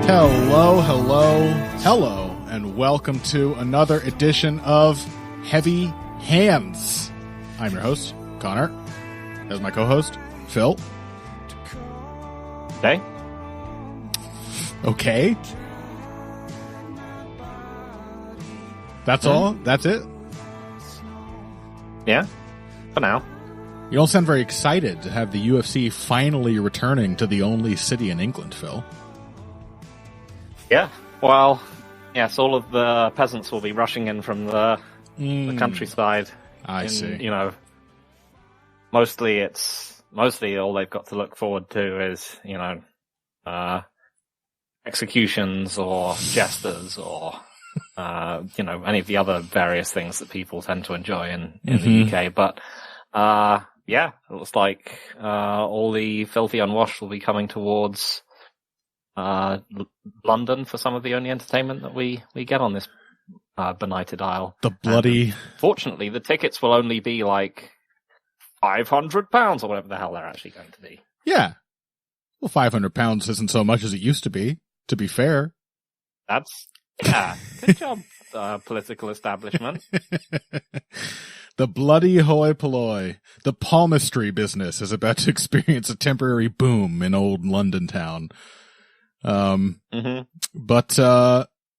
Hello, hello, hello, and welcome to another edition of Heavy Hands. I'm your host, Connor. As my co-host, Phil. Okay. Okay. That's all? That's it? Yeah, for now. You don't sound very excited to have the UFC finally returning to the only city in England, Phil. Yeah, well, yes, all of the peasants will be rushing in from the countryside. I see. You know, mostly all they've got to look forward to is, executions or jesters or, any of the other various things that people tend to enjoy in the UK. But, yeah, it looks like, all the filthy unwashed will be coming towards, London for some of the only entertainment that we get on this benighted isle. The bloody... Fortunately, the tickets will only be like £500 or whatever the hell they're actually going to be. Yeah. Well, £500 isn't so much as it used to be fair. Good job, political establishment. The bloody hoi polloi, the palmistry business is about to experience a temporary boom in old London town. But,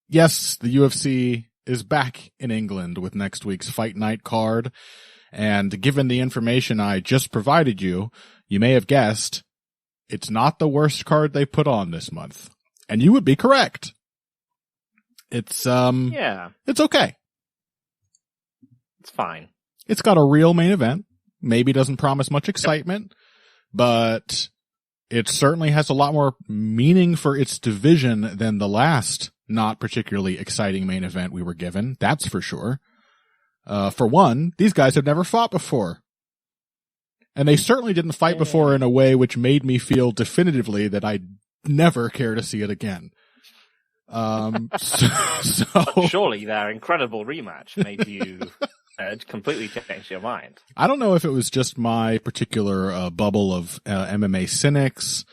yes, the UFC is back in England with next week's Fight Night card. And given the information I just provided you, you may have guessed it's not the worst card they put on this month. And you would be correct. It's okay. It's fine. It's got a real main event. Maybe doesn't promise much excitement, but it certainly has a lot more meaning for its division than the last not particularly exciting main event we were given. That's for sure. For one, these guys have never fought before. And they certainly didn't fight before in a way which made me feel definitively that I'd never care to see it again. Surely their incredible rematch made you completely change your mind. I don't know if it was just my particular bubble of MMA cynics,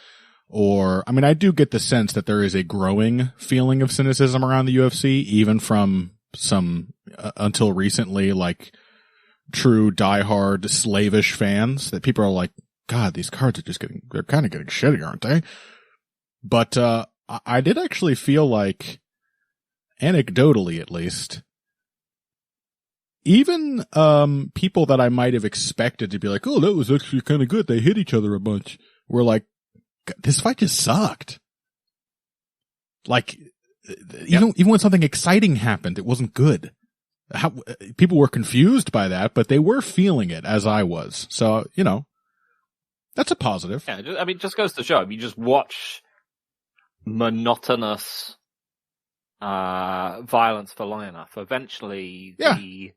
or, I mean, I do get the sense that there is a growing feeling of cynicism around the UFC, even from some, until recently, like, true diehard slavish fans, that people are like, God, these cards are they're kind of getting shitty, aren't they? But, I did actually feel like, anecdotally at least, even people that I might have expected to be like, oh, that was actually kind of good, they hit each other a bunch, were like, this fight just sucked. Like, even when something exciting happened, it wasn't good. People were confused by that, but they were feeling it, as I was. So, that's a positive. Yeah, I mean, it just goes to show, you just watch monotonous violence for long enough. Eventually, the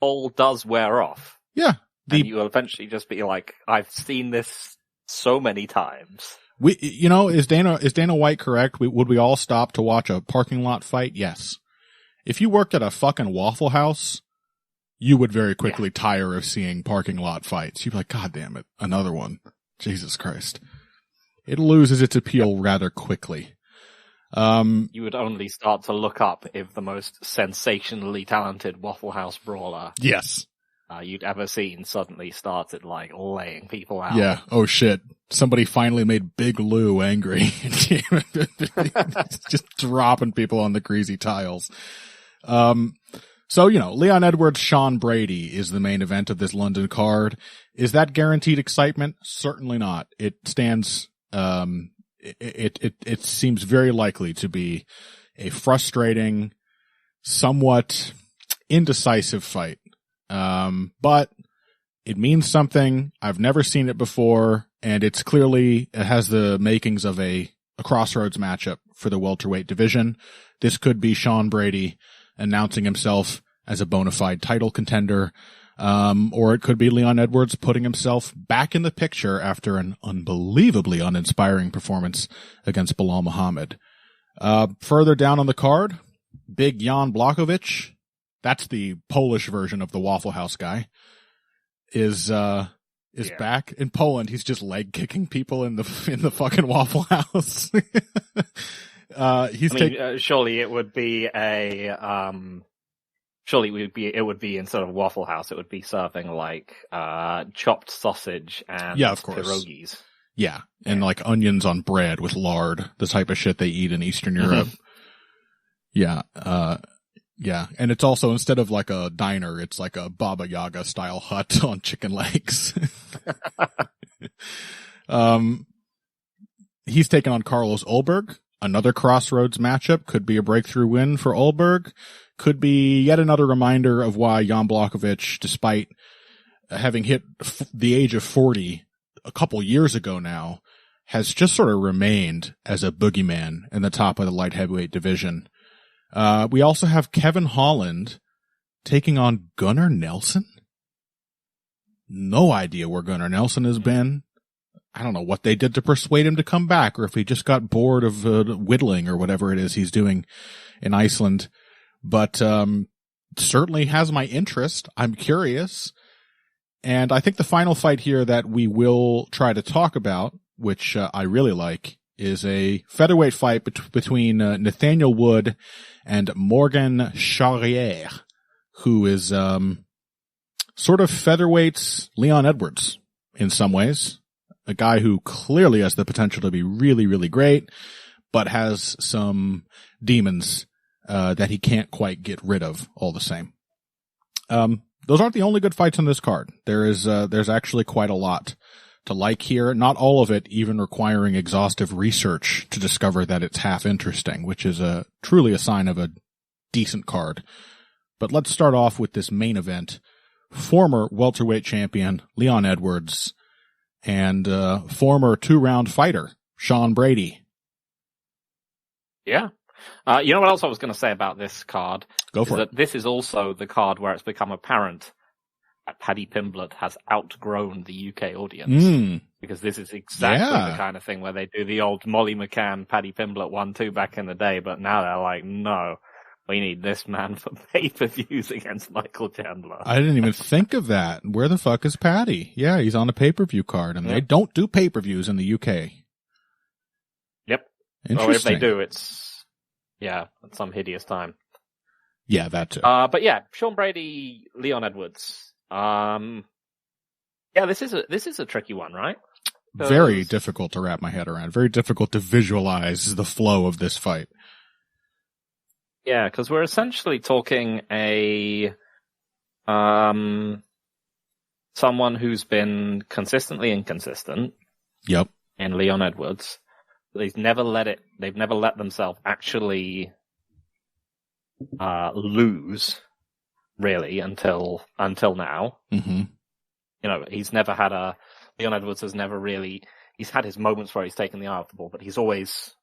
all does wear off. Yeah. And you will eventually just be like, I've seen this so many times. Is Dana White correct? Would we all stop to watch a parking lot fight? Yes. If you worked at a fucking Waffle House, you would very quickly tire of seeing parking lot fights. You'd be like, God damn it, another one. Jesus Christ. It loses its appeal rather quickly. You would only start to look up if the most sensationally talented Waffle House brawler you'd ever seen suddenly started, like, laying people out. Yeah. Oh, shit. Somebody finally made Big Lou angry. Just dropping people on the greasy tiles. So, Leon Edwards, Sean Brady is the main event of this London card. Is that guaranteed excitement? Certainly not. It stands, it seems very likely to be a frustrating, somewhat indecisive fight. But it means something. I've never seen it before, and it has the makings of a crossroads matchup for the welterweight division. This could be Sean Brady announcing himself as a bona fide title contender, or it could be Leon Edwards putting himself back in the picture after an unbelievably uninspiring performance against Bilal Muhammad. Further down on the card, big Jan Blachowicz, that's the Polish version of the Waffle House guy, is back in Poland. He's just leg kicking people in the fucking Waffle House. Surely it would be it would be instead of Waffle House, it would be serving like chopped sausage and of course. pierogies. Yeah, and like onions on bread with lard, the type of shit they eat in Eastern Europe. Yeah, yeah, and it's also, instead of like a diner, it's like a Baba Yaga style hut on chicken legs. He's taken on Carlos Ulberg. Another crossroads matchup. Could be a breakthrough win for Ulberg. Could be yet another reminder of why Jan Blachowicz, despite having hit the age of 40 a couple years ago now, has just sort of remained as a boogeyman in the top of the light heavyweight division. We also have Kevin Holland taking on Gunnar Nelson. No idea where Gunnar Nelson has been. I don't know what they did to persuade him to come back, or if he just got bored of whittling or whatever it is he's doing in Iceland. But certainly has my interest. I'm curious. And I think the final fight here that we will try to talk about, which I really like, is a featherweight fight between Nathaniel Wood and Morgan Charrière, who is sort of featherweight's Leon Edwards in some ways. A guy who clearly has the potential to be really, really great, but has some demons that he can't quite get rid of all the same. Those aren't the only good fights on this card. There's actually quite a lot to like here. Not all of it even requiring exhaustive research to discover that it's half interesting, which is truly a sign of a decent card. But let's start off with this main event. Former welterweight champion Leon Edwards and former 2-round fighter Sean Brady. Yeah. You know what else I was going to say about this card? Go for it. That this is also the card where it's become apparent that Paddy Pimblett has outgrown the UK audience. Because this is exactly the kind of thing where they do the old Molly McCann, Paddy Pimblett 1-2 back in the day, but now they're like, no, we need this man for pay-per-views against Michael Chandler. I didn't even think of that. Where the fuck is Paddy? Yeah, he's on a pay-per-view card, and they don't do pay-per-views in the UK. Yep. Interesting. Or if they do, it's at some hideous time. Yeah, that too. But yeah, Sean Brady, Leon Edwards. This is a tricky one, right? Very difficult to wrap my head around. Very difficult to visualize the flow of this fight. Yeah, because we're essentially talking someone who's been consistently inconsistent. Yep. In Leon Edwards. They've never let themselves actually lose, really, until now. Mm-hmm. You know, Leon Edwards has never really, he's had his moments where he's taken the eye off the ball, but he's always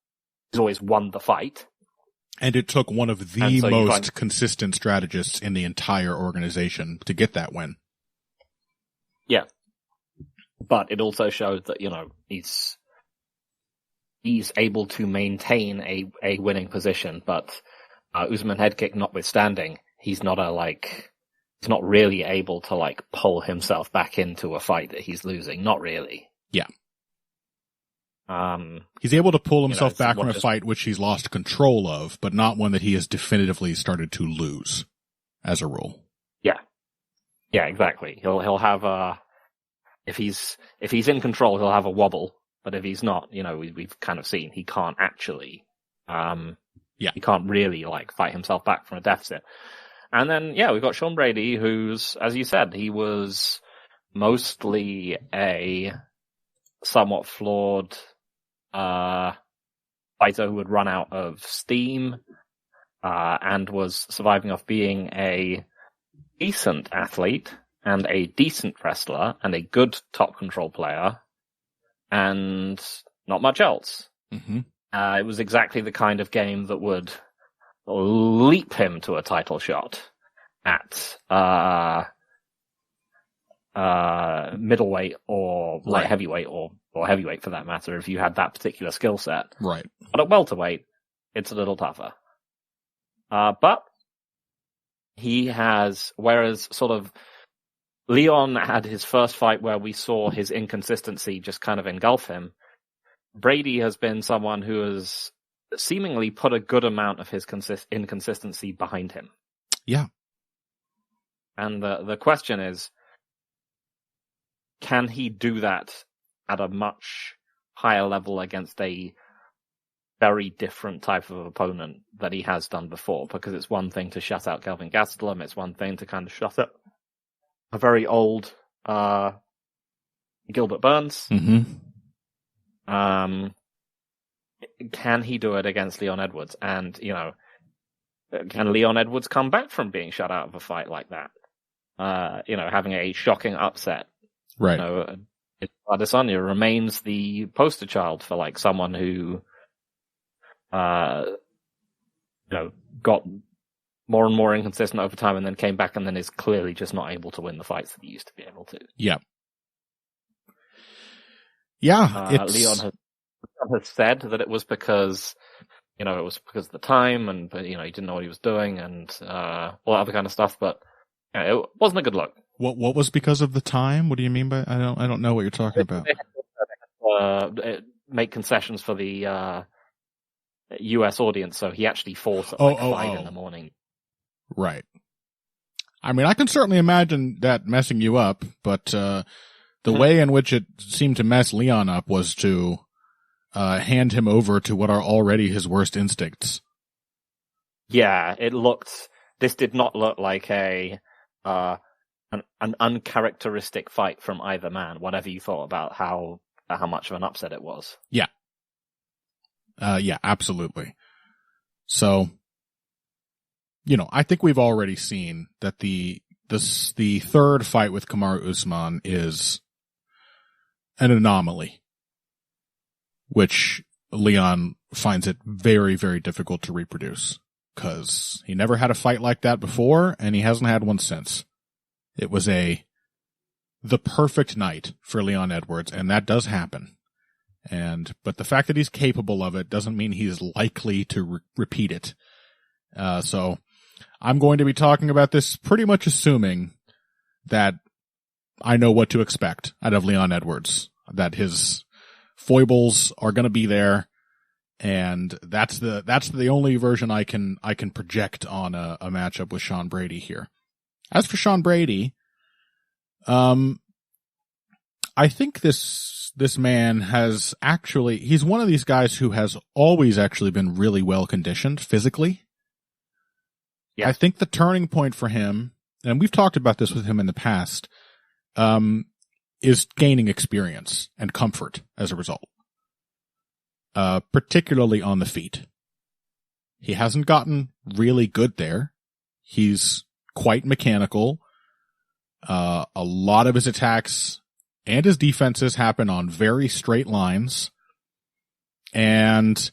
won the fight. And it took one of the most consistent strategists in the entire organization to get that win. Yeah. But it also showed that, you know, he's able to maintain a winning position, but Usman head kick notwithstanding, he's not really able to like pull himself back into a fight that he's losing. Not really. Yeah. He's able to pull himself back from a fight which he's lost control of, but not one that he has definitively started to lose, as a rule. Yeah. Yeah, exactly. He'll have if he's in control, he'll have a wobble, but if he's not, you know, we've kind of seen he can't actually, he can't really like fight himself back from a deficit. And then, we've got Sean Brady, who's, as you said, he was mostly a somewhat flawed fighter who would run out of steam, and was surviving off being a decent athlete and a decent wrestler and a good top control player and not much else. Mm-hmm. It was exactly the kind of game that would leap him to a title shot at middleweight or light heavyweight or heavyweight for that matter, if you had that particular skill set. Right. But at welterweight, it's a little tougher. But he has, whereas sort of Leon had his first fight where we saw his inconsistency just kind of engulf him, Brady has been someone who has seemingly put a good amount of his inconsistency behind him. Yeah. And the question is, can he do that at a much higher level against a very different type of opponent that he has done before? Because it's one thing to shut out Kelvin Gastelum, it's one thing to kind of shut up a very old Gilbert Burns. Can he do it against Leon Edwards? And, can Leon Edwards come back from being shut out of a fight like that? Having a shocking upset. Right. Adesanya remains the poster child for like someone who, got more and more inconsistent over time and then came back and then is clearly just not able to win the fights that he used to be able to. Yeah. Yeah. Leon has said that it was because, it was because of the time and, he didn't know what he was doing and, all that other kind of stuff, but it wasn't a good look. What was because of the time? What do you mean by, I don't know what you're talking about. Make concessions for the, US audience, so he actually fought at 5 in the morning. Right. I mean, I can certainly imagine that messing you up, but, the way in which it seemed to mess Leon up was to, hand him over to what are already his worst instincts. Yeah, this did not look like an uncharacteristic fight from either man, whatever you thought about how much of an upset it was. Yeah. Yeah, absolutely. So, I think we've already seen that the third fight with Kamaru Usman is an anomaly, which Leon finds it very, very difficult to reproduce because he never had a fight like that before and he hasn't had one since. It was the perfect night for Leon Edwards, and that does happen. But the fact that he's capable of it doesn't mean he's likely to repeat it. So I'm going to be talking about this pretty much assuming that I know what to expect out of Leon Edwards, that his foibles are going to be there. And that's the only version I can project on a matchup with Sean Brady here. As for Sean Brady, I think this man has he's one of these guys who has always actually been really well conditioned physically. Yeah. I think the turning point for him, and we've talked about this with him in the past, is gaining experience and comfort as a result. Particularly on the feet. He hasn't gotten really good there. He's quite mechanical. A lot of his attacks and his defenses happen on very straight lines. And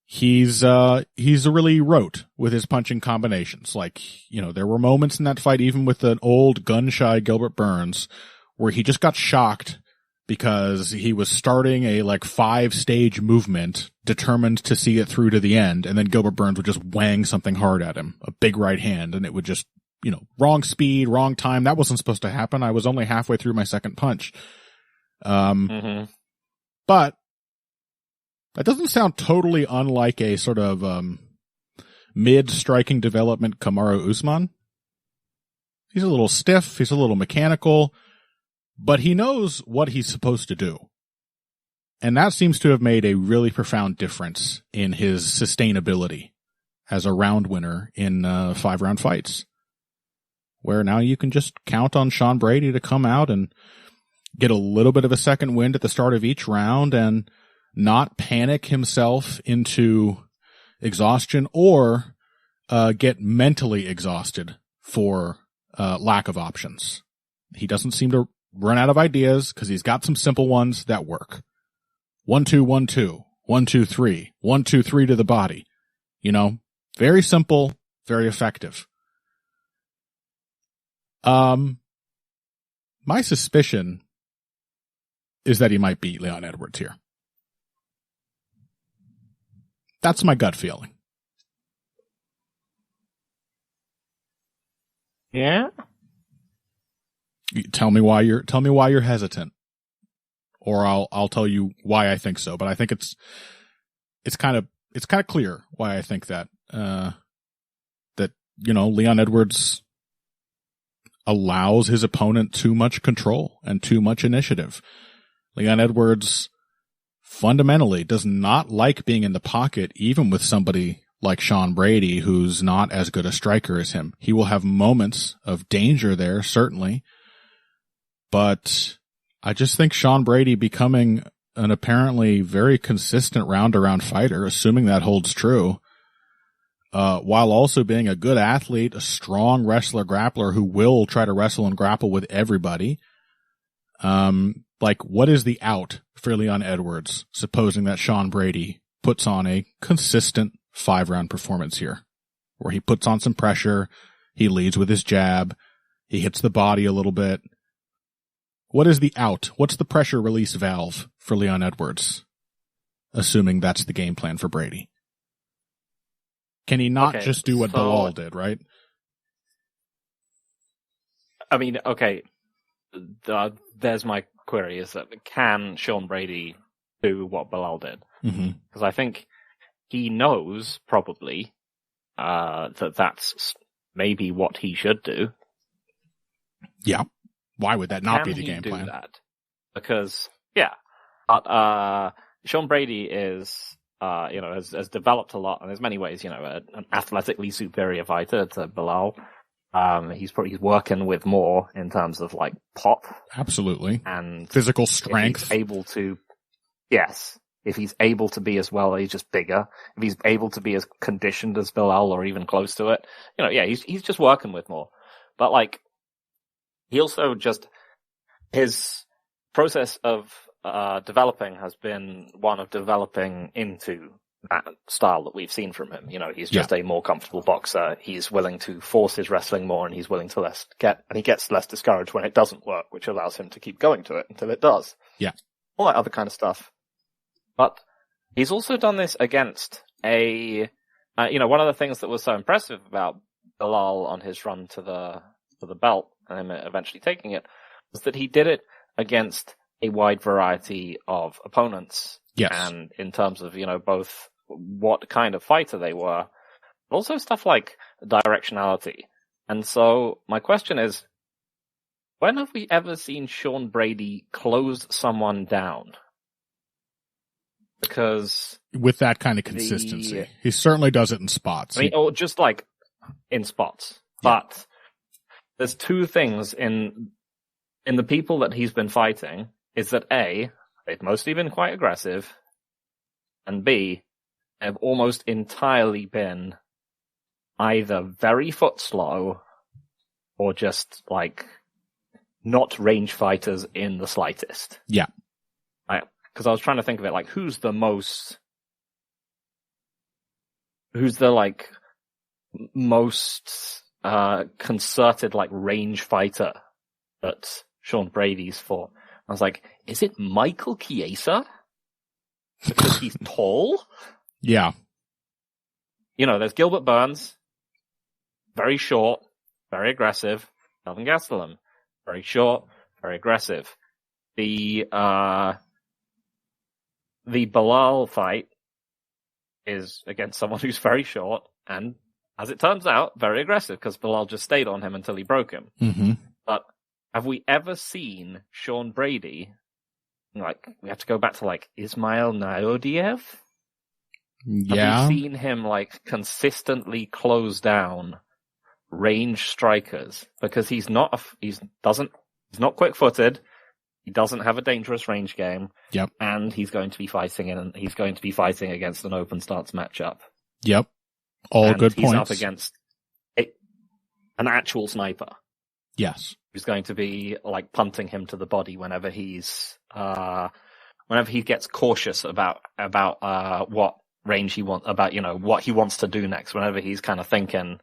he's really rote with his punching combinations. Like, there were moments in that fight, even with an old gun-shy Gilbert Burns, where he just got shocked because he was starting a 5-stage movement determined to see it through to the end. And then Gilbert Burns would just wang something hard at him, a big right hand, and it would just, wrong speed, wrong time. That wasn't supposed to happen. I was only halfway through my second punch. But that doesn't sound totally unlike a sort of, mid-striking development Kamaru Usman. He's a little stiff. He's a little mechanical. But he knows what he's supposed to do. And that seems to have made a really profound difference in his sustainability as a round winner in 5-round fights. Where now you can just count on Sean Brady to come out and get a little bit of a second wind at the start of each round and not panic himself into exhaustion or get mentally exhausted for lack of options. He doesn't seem to run out of ideas because he's got some simple ones that work. 1-2, 1-2, 1-2, 3, 1-2, 3 to the body. Very simple, very effective. My suspicion is that he might beat Leon Edwards here. That's my gut feeling. Yeah. Tell me why you're hesitant, or I'll tell you why I think so. But I think it's kind of it's kind of clear why I think that, Leon Edwards allows his opponent too much control and too much initiative. Leon Edwards fundamentally does not like being in the pocket, even with somebody like Sean Brady, who's not as good a striker as him. He will have moments of danger there, certainly. But I just think Sean Brady becoming an apparently very consistent round-around fighter, assuming that holds true, while also being a good athlete, a strong wrestler, grappler who will try to wrestle and grapple with everybody. What is the out for Leon Edwards, supposing that Sean Brady puts on a consistent 5-round performance here, where he puts on some pressure, he leads with his jab, he hits the body a little bit. What is the out? What's the pressure release valve for Leon Edwards, assuming that's the game plan for Brady? Can he not just do what Bilal did, right? I mean, okay, there's my query, is that can Sean Brady do what Bilal did? Because I think he knows, probably, that that's maybe what he should do. Yeah. Why would that not be the game plan? That? Because, yeah. But Sean Brady is, has developed a lot, and there's many ways, an athletically superior fighter to Bilal. He's working with more in terms of, pop. Absolutely. And physical strength. If he's able to, yes. If he's able to be as well, he's just bigger. If he's able to be as conditioned as Bilal or even close to it, he's just working with more. But he also his process of developing has been one of developing into that style that we've seen from him. He's just a more comfortable boxer. He's willing to force his wrestling more, and he's willing to he gets less discouraged when it doesn't work, which allows him to keep going to it until it does. Yeah. All that other kind of stuff. But he's also done this against one of the things that was so impressive about Bilal on his run to the belt and him eventually taking it was that he did it against a wide variety of opponents. Yes. And in terms of, both what kind of fighter they were, but also stuff like directionality. And so my question is, when have we ever seen Sean Brady close someone down? Because with that kind of consistency, he certainly does it in spots. Or just in spots. Yeah. But there's two things in the people that he's been fighting, is that A, they've mostly been quite aggressive, and B, they've almost entirely been either very foot slow or just not range fighters in the slightest. Yeah. Because I was trying to think of it, who's the most concerted, range fighter that Sean Brady's fought. I was like, is it Michael Chiesa? Because he's tall? Yeah. There's Gilbert Burns, very short, very aggressive. Melvin Gastelum, very short, very aggressive. The Bilal fight is against someone who's very short and, as it turns out, very aggressive, because Bilal just stayed on him until he broke him. Mm-hmm. But have we ever seen Sean Brady, we have to go back to, Ismail Naudiev? Yeah. Have we seen him, consistently close down range strikers? Because he's not quick-footed. He doesn't have a dangerous range game. Yep. And he's going to be fighting against an open stance matchup. Yep. All good points. He's up against an actual sniper. Yes. Who's going to be punting him to the body whenever he gets cautious about what range he wants, about what he wants to do next. Whenever he's kind of thinking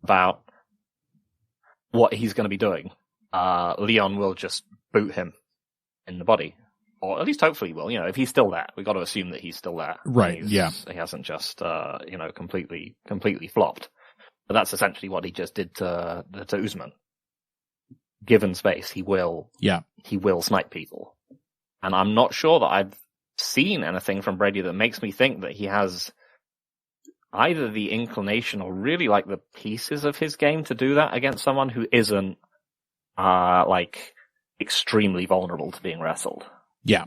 about what he's going to be doing, Leon will just boot him in the body, or at least hopefully will. If he's still there, we got to assume that he's still there. Right? Yeah. He hasn't just completely flopped. But that's essentially what he just did to Usman. Given space, he will snipe people. And I'm not sure that I've seen anything from Brady that makes me think that he has either the inclination or really like the pieces of his game to do that against someone who isn't like extremely vulnerable to being wrestled. Yeah.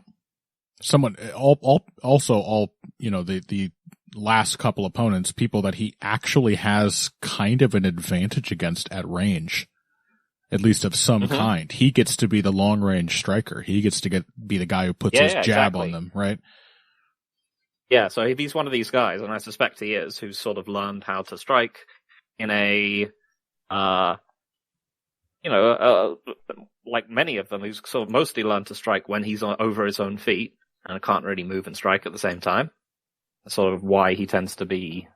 Someone also you know, the last couple opponents, people that he actually has kind of an advantage against at range, at least of some kind. He gets to be the long range striker. He gets to be the guy who puts his jab on them, right? Yeah, so if he's one of these guys, and I suspect he is, who's sort of learned how to strike in a, like many of them, who's sort of mostly learned to strike when he's over his own feet and can't really move and strike at the same time. That's sort of why he tends to be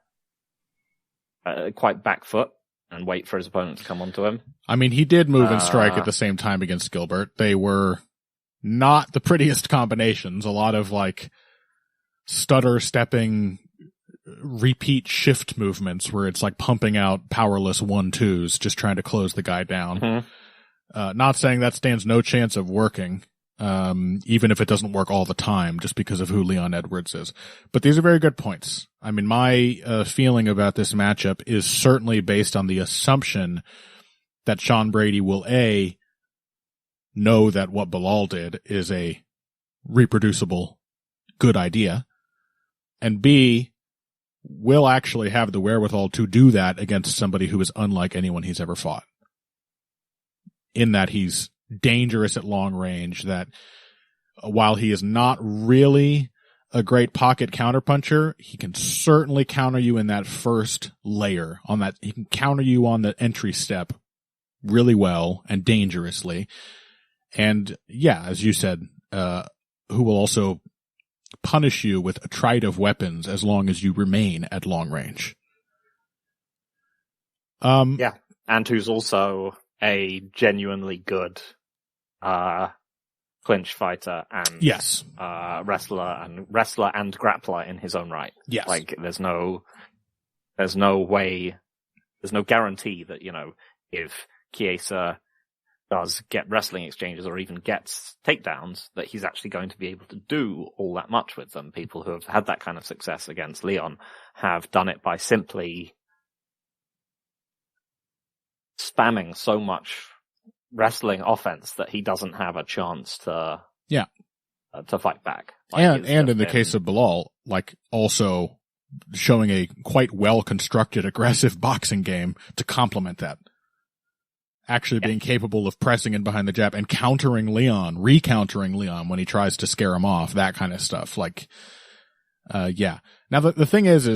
quite back foot and wait for his opponent to come onto him. I mean, he did move and strike at the same time against Gilbert. They were not the prettiest combinations. A lot of like stutter stepping repeat shift movements where it's like pumping out powerless 1-2s, just trying to close the guy down. Not saying that stands no chance of working, even if it doesn't work all the time, just because of who Leon Edwards is. But these are very good points. I mean, my feeling about this matchup is certainly based on the assumption that Sean Brady will A, know that what Bilal did is a reproducible good idea, and B, will actually have the wherewithal to do that against somebody who is unlike anyone he's ever fought. In that he's dangerous at long range, that while he is not really a great pocket counterpuncher, he can certainly counter you in that first layer. On that, he can counter you on the entry step really well and dangerously. And yeah, as you said, who will also punish you with a trait of weapons as long as you remain at long range. Yeah, and who's also a genuinely good clinch fighter and wrestler and grappler in his own right. Yes. Like there's no guarantee that, you know, if Chiesa does get wrestling exchanges or even gets takedowns, that he's actually going to be able to do all that much with them. People who have had that kind of success against Leon have done it by simply spamming so much wrestling offense that he doesn't have a chance to fight back. Like and in the case of Bilal, like also showing a quite well constructed aggressive boxing game to complement that. Actually being capable of pressing in behind the jab and re-countering Leon when he tries to scare him off, that kind of stuff. Like, yeah. Now the thing is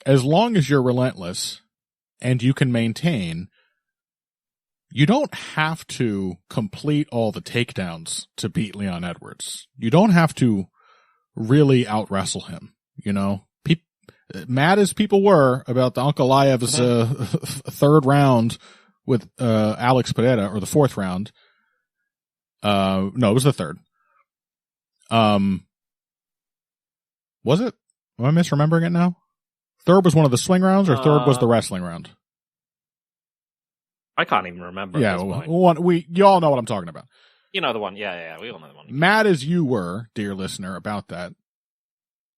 as long as you're relentless and you can maintain, you don't have to complete all the takedowns to beat Leon Edwards. You don't have to really out-wrestle him, you know? Mad as people were about the Ankalaev's third round with Alex Pereira, or the fourth round. No, it was the third. Was it? Am I misremembering it now? Third was one of the swing rounds, or third was the wrestling round? I can't even remember. Yeah, you all know what I'm talking about. You know the one. Yeah, we all know the one. Mad as you were, dear listener, about that,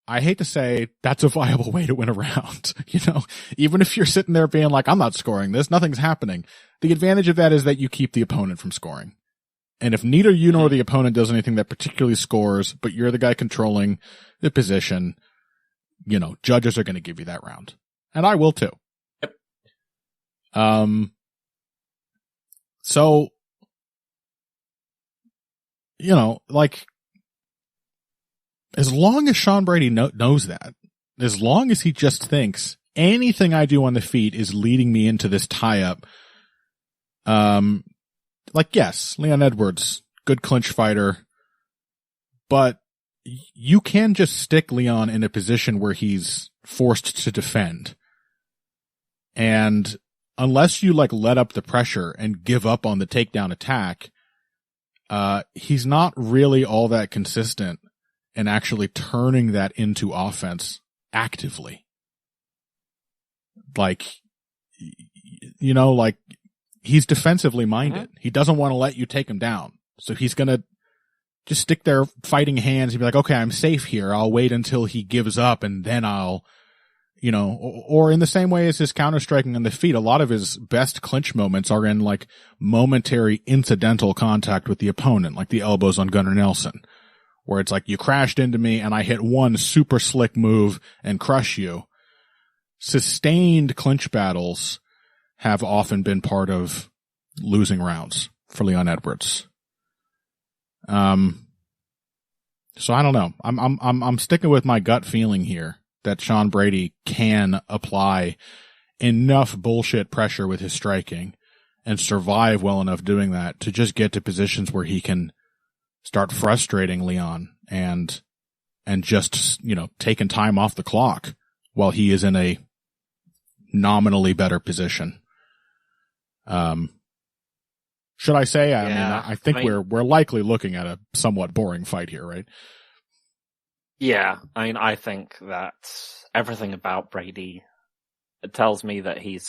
I hate to say that's a viable way to win a round. You know, even if you're sitting there being like, I'm not scoring this, nothing's happening. The advantage of that is that you keep the opponent from scoring. And if neither you nor the opponent does anything that particularly scores, but you're the guy controlling the position, you know, judges are going to give you that round. And I will too. Yep. So, you know, like, as long as Sean Brady knows that, as long as he just thinks anything I do on the feet is leading me into this tie-up, like, yes, Leon Edwards, good clinch fighter, but you can just stick Leon in a position where he's forced to defend. And unless you, like, let up the pressure and give up on the takedown attack, he's not really all that consistent and actually turning that into offense actively. Like, you know, like, he's defensively minded. He doesn't want to let you take him down. So he's going to just stick there fighting hands and be like, okay, I'm safe here. I'll wait until he gives up and then I'll or in the same way as his counter striking on the feet, a lot of his best clinch moments are in like momentary incidental contact with the opponent, like the elbows on Gunnar Nelson, where it's like you crashed into me and I hit one super slick move and crush you. Sustained clinch battles have often been part of losing rounds for Leon Edwards. So I don't know. I'm sticking with my gut feeling here that Sean Brady can apply enough bullshit pressure with his striking and survive well enough doing that to just get to positions where he can start frustrating Leon and just, taking time off the clock while he is in a nominally better position. Should I say? I think we're likely looking at a somewhat boring fight here, right? Yeah, I think that everything about Brady, it tells me that he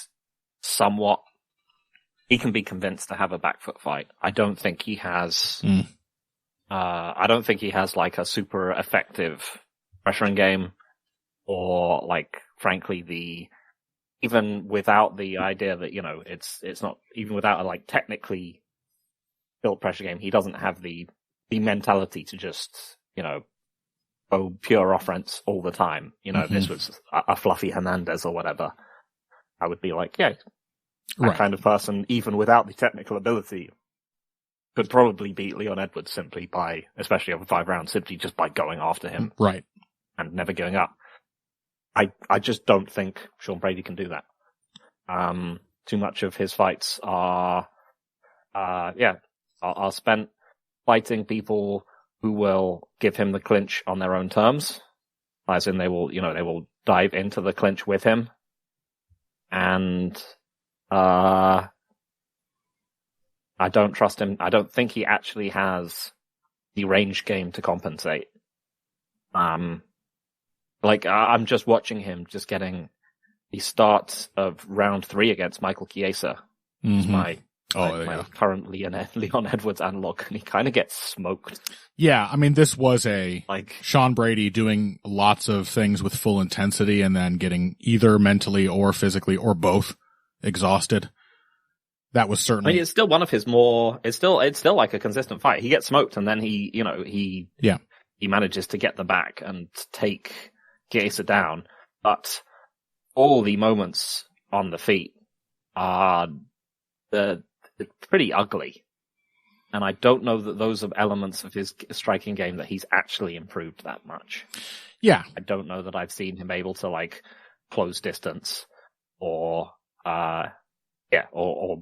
can be convinced to have a back foot fight. I don't think he has, I don't think he has like a super effective pressuring game, or like, frankly, even without the idea that, it's not, even without a like technically built pressure game, he doesn't have the mentality to just, go pure offense all the time. If this was a fluffy Hernandez or whatever, I would be like, yeah, that kind of person, even without the technical ability, could probably beat Leon Edwards simply by, especially over 5 rounds, simply just by going after him. Right. And never giving up. I just don't think Sean Brady can do that. Too much of his fights are spent fighting people who will give him the clinch on their own terms, as in they will dive into the clinch with him, and I don't trust him. I don't think he actually has the range game to compensate. I'm just watching him just getting the start of round 3 against Michael Chiesa. It's my current Leon Edwards analog, and he kind of gets smoked. Yeah, this was Sean Brady doing lots of things with full intensity and then getting either mentally or physically or both exhausted. That was certainly. It's still one of his more. It's still like a consistent fight. He gets smoked, and then he manages to get the back and take Chiesa down. But all the moments on the feet are pretty ugly. And I don't know that those are elements of his striking game that he's actually improved that much. Yeah. I don't know that I've seen him able to close distance or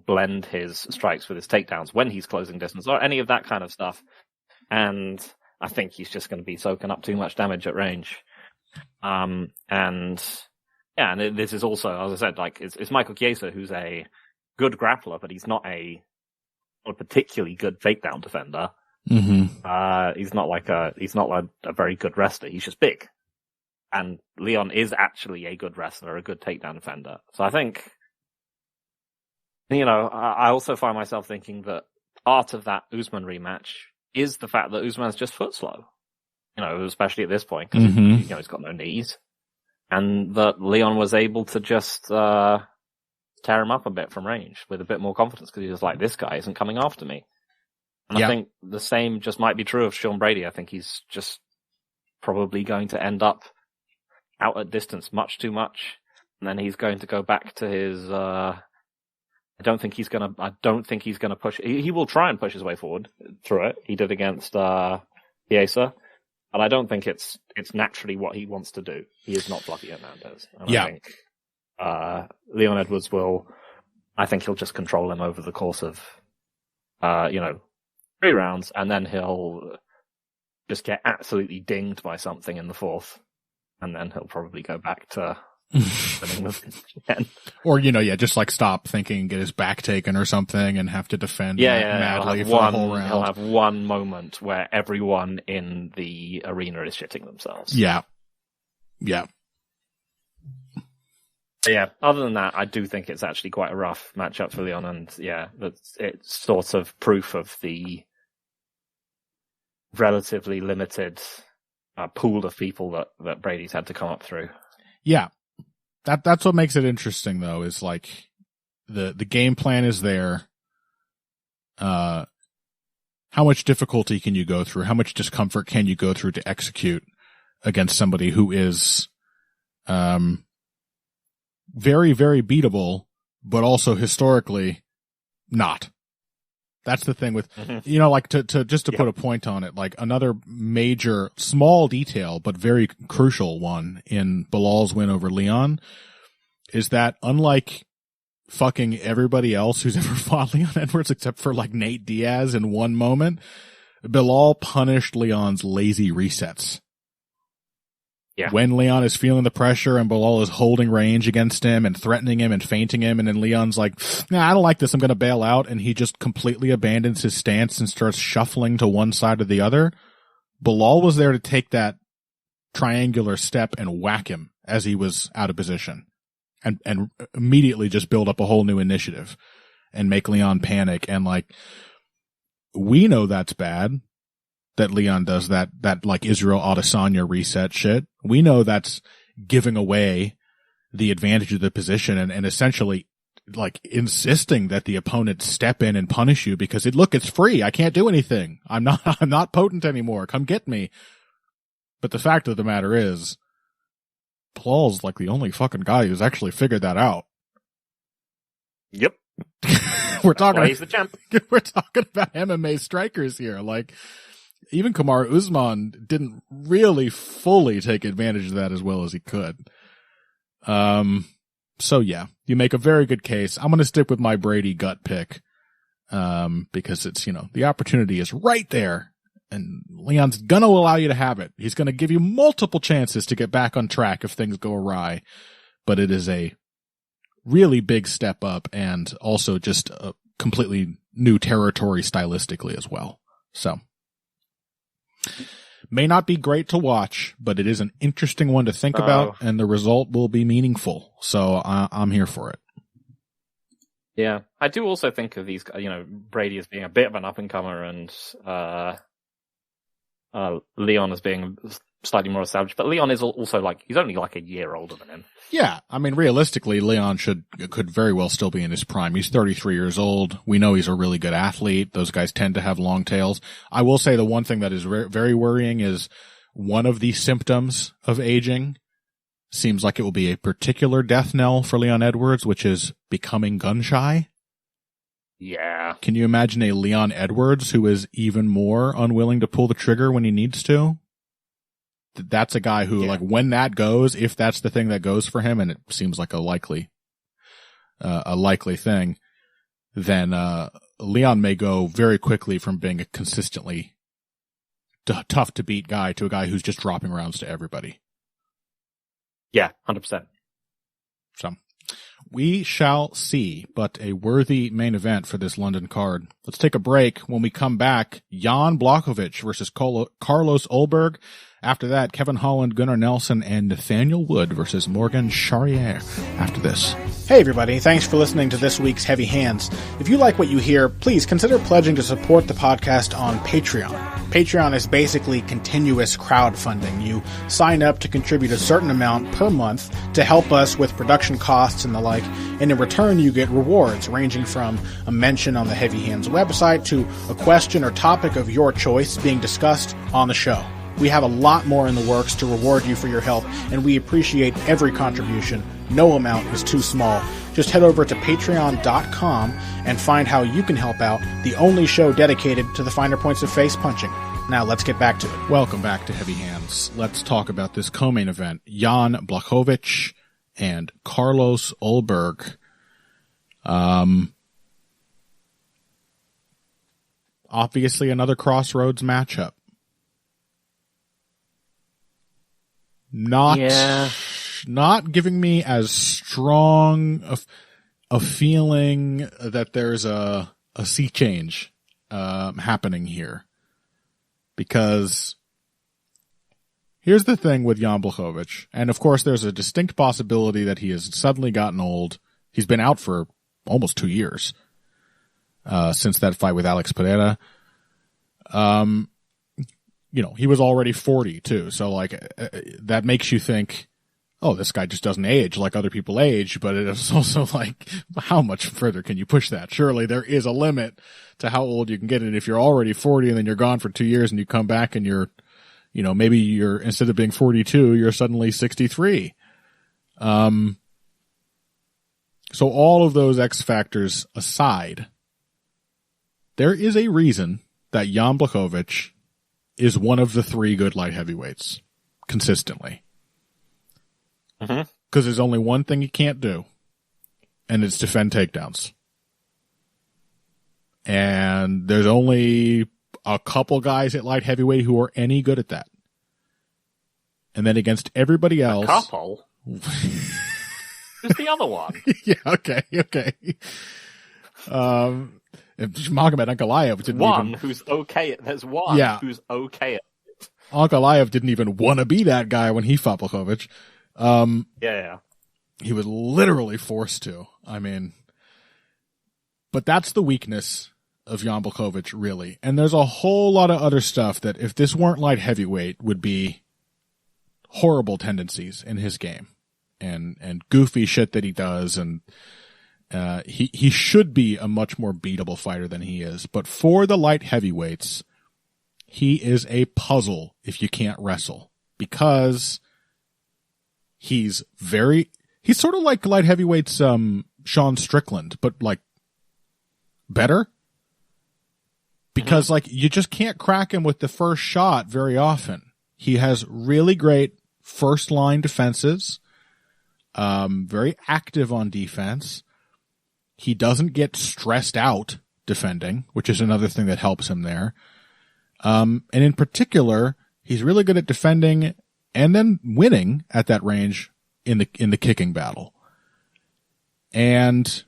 blend his strikes with his takedowns when he's closing distance or any of that kind of stuff. And I think he's just going to be soaking up too much damage at range. And this is also, as I said, it's Michael Chiesa, who's a good grappler, but he's not a particularly good takedown defender. Mm-hmm. He's not a very good wrestler. He's just big. And Leon is actually a good wrestler, a good takedown defender. So I think, I also find myself thinking that part of that Usman rematch is the fact that Usman's just foot slow. Especially at this point, because he's got no knees. And that Leon was able to just tear him up a bit from range with a bit more confidence, because he was like, this guy isn't coming after me. And I think the same just might be true of Sean Brady. I think he's just probably going to end up out at distance much too much. And then he's going to go back to his, I don't think he's going to push. He will try and push his way forward through it. He did against Chiesa. But I don't think it's naturally what he wants to do. He is not Fluffy Hernandez. And I think Leon Edwards I think he'll just control him over the course of, 3 rounds, and then he'll just get absolutely dinged by something in the 4th, and then he'll probably go back to winning again. Or, just stop thinking and get his back taken or something and have to defend madly for the whole round. He'll have one moment where everyone in the arena is shitting themselves. Yeah. Yeah. Yeah, other than that, I do think it's actually quite a rough matchup for Leon, and it's sort of proof of the relatively limited pool of people that Brady's had to come up through. Yeah. That's what makes it interesting, though, is like the game plan is there. How much difficulty can you go through? How much discomfort can you go through to execute against somebody who is very, very beatable, but also historically not? That's the thing with, like to put a point on it, like another major, small detail, but very crucial one in Bilal's win over Leon is that unlike fucking everybody else who's ever fought Leon Edwards except for like Nate Diaz in one moment, Bilal punished Leon's lazy resets. Yeah. When Leon is feeling the pressure and Bilal is holding range against him and threatening him and feinting him, and then Leon's like, nah, I don't like this, I'm going to bail out, and he just completely abandons his stance and starts shuffling to one side or the other, Bilal was there to take that triangular step and whack him as he was out of position and immediately just build up a whole new initiative and make Leon panic. And like, we know that's bad. That Leon does that like Israel Adesanya reset shit. We know that's giving away the advantage of the position and essentially like insisting that the opponent step in and punish you because it's free. I can't do anything. I'm not potent anymore. Come get me. But the fact of the matter is, Bilal's like the only fucking guy who's actually figured that out. Yep. We're talking he's the champ. We're talking about MMA strikers here. Like, even Kamaru Usman didn't really fully take advantage of that as well as he could. So yeah, you make a very good case. I'm going to stick with my Brady gut pick, because it's, the opportunity is right there and Leon's going to allow you to have it. He's going to give you multiple chances to get back on track if things go awry, but it is a really big step up and also just a completely new territory stylistically as well. So, may not be great to watch, but it is an interesting one to think about, and the result will be meaningful. So I'm here for it. Yeah, I do also think of these, Brady as being a bit of an up-and-comer and Leon as being slightly more established. But Leon is also he's only like a year older than him. Yeah, I mean, realistically, Leon could very well still be in his prime. He's 33 years old. We know he's a really good athlete. Those guys tend to have long tails. I will say the one thing that is very worrying is one of the symptoms of aging seems like it will be a particular death knell for Leon Edwards, which is becoming gun shy. Yeah. Can you imagine a Leon Edwards who is even more unwilling to pull the trigger when he needs to? That's a guy who, when that goes, if that's the thing that goes for him, and it seems like a likely thing, then Leon may go very quickly from being a consistently tough to beat guy to a guy who's just dropping rounds to everybody. Yeah, 100%. So, we shall see, but a worthy main event for this London card. Let's take a break. When we come back, Jan Blachowicz versus Carlos Ulberg. After that, Kevin Holland, Gunnar Nelson, and Nathaniel Wood versus Morgan Charrier after this. Hey everybody, thanks for listening to this week's Heavy Hands. If you like what you hear, please consider pledging to support the podcast on Patreon. Patreon is basically continuous crowdfunding. You sign up to contribute a certain amount per month to help us with production costs and the like, and in return you get rewards ranging from a mention on the Heavy Hands website to a question or topic of your choice being discussed on the show. We have a lot more in the works to reward you for your help, and we appreciate every contribution. No amount is too small. Just head over to patreon.com and find how you can help out, the only show dedicated to the finer points of face punching. Now let's get back to it. Welcome back to Heavy Hands. Let's talk about this co-main event. Jan Blachowicz and Carlos Ulberg. Obviously another crossroads matchup. Not giving me as strong a feeling that there's a sea change happening here. Because here's the thing with Jan Blachowicz, and of course there's a distinct possibility that he has suddenly gotten old. He's been out for almost 2 years since that fight with Alex Pereira. He was already 40 too, so that makes you think oh, this guy just doesn't age like other people age, but it is also like, how much further can you push that? Surely there is a limit to how old you can get. And if you're already 40 and then you're gone for 2 years and you come back and you're, maybe you're, instead of being 42, you're suddenly 63. So all of those X factors aside, there is a reason that Jan Blachowicz is one of the 3 good light heavyweights consistently. Because there's only one thing he can't do, and it's defend takedowns. And there's only a couple guys at light heavyweight who are any good at that. And then against everybody else... A couple? Who's the other one? Yeah, okay. Magomed Ankalaev didn't one who's okay. There's one who's okay. Ankalaev didn't even want to be that guy when he fought Blachowicz. Yeah. He was literally forced to. I mean, but that's the weakness of Jan Blachowicz, really. And there's a whole lot of other stuff that, if this weren't light heavyweight, would be horrible tendencies in his game, and goofy shit that he does, and he should be a much more beatable fighter than he is. But for the light heavyweights, he is a puzzle if you can't wrestle, because he's sort of like light heavyweights, Sean Strickland, but like better, because like you just can't crack him with the first shot very often. He has really great first line defenses, very active on defense. He doesn't get stressed out defending, which is another thing that helps him there. And in particular, he's really good at defending and then winning at that range in the kicking battle. And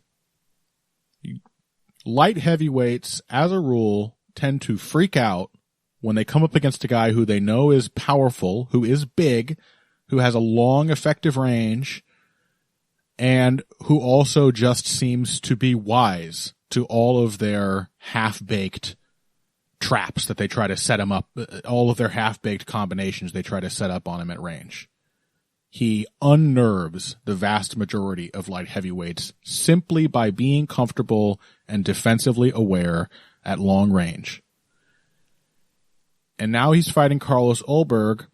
light heavyweights, as a rule, tend to freak out when they come up against a guy who they know is powerful, who is big, who has a long, effective range, and who also just seems to be wise to all of their half-baked traps that they try to set him up, all of their half-baked combinations they try to set up on him at range. He unnerves the vast majority of light heavyweights simply by being comfortable and defensively aware at long range. And now he's fighting Carlos Ulberg,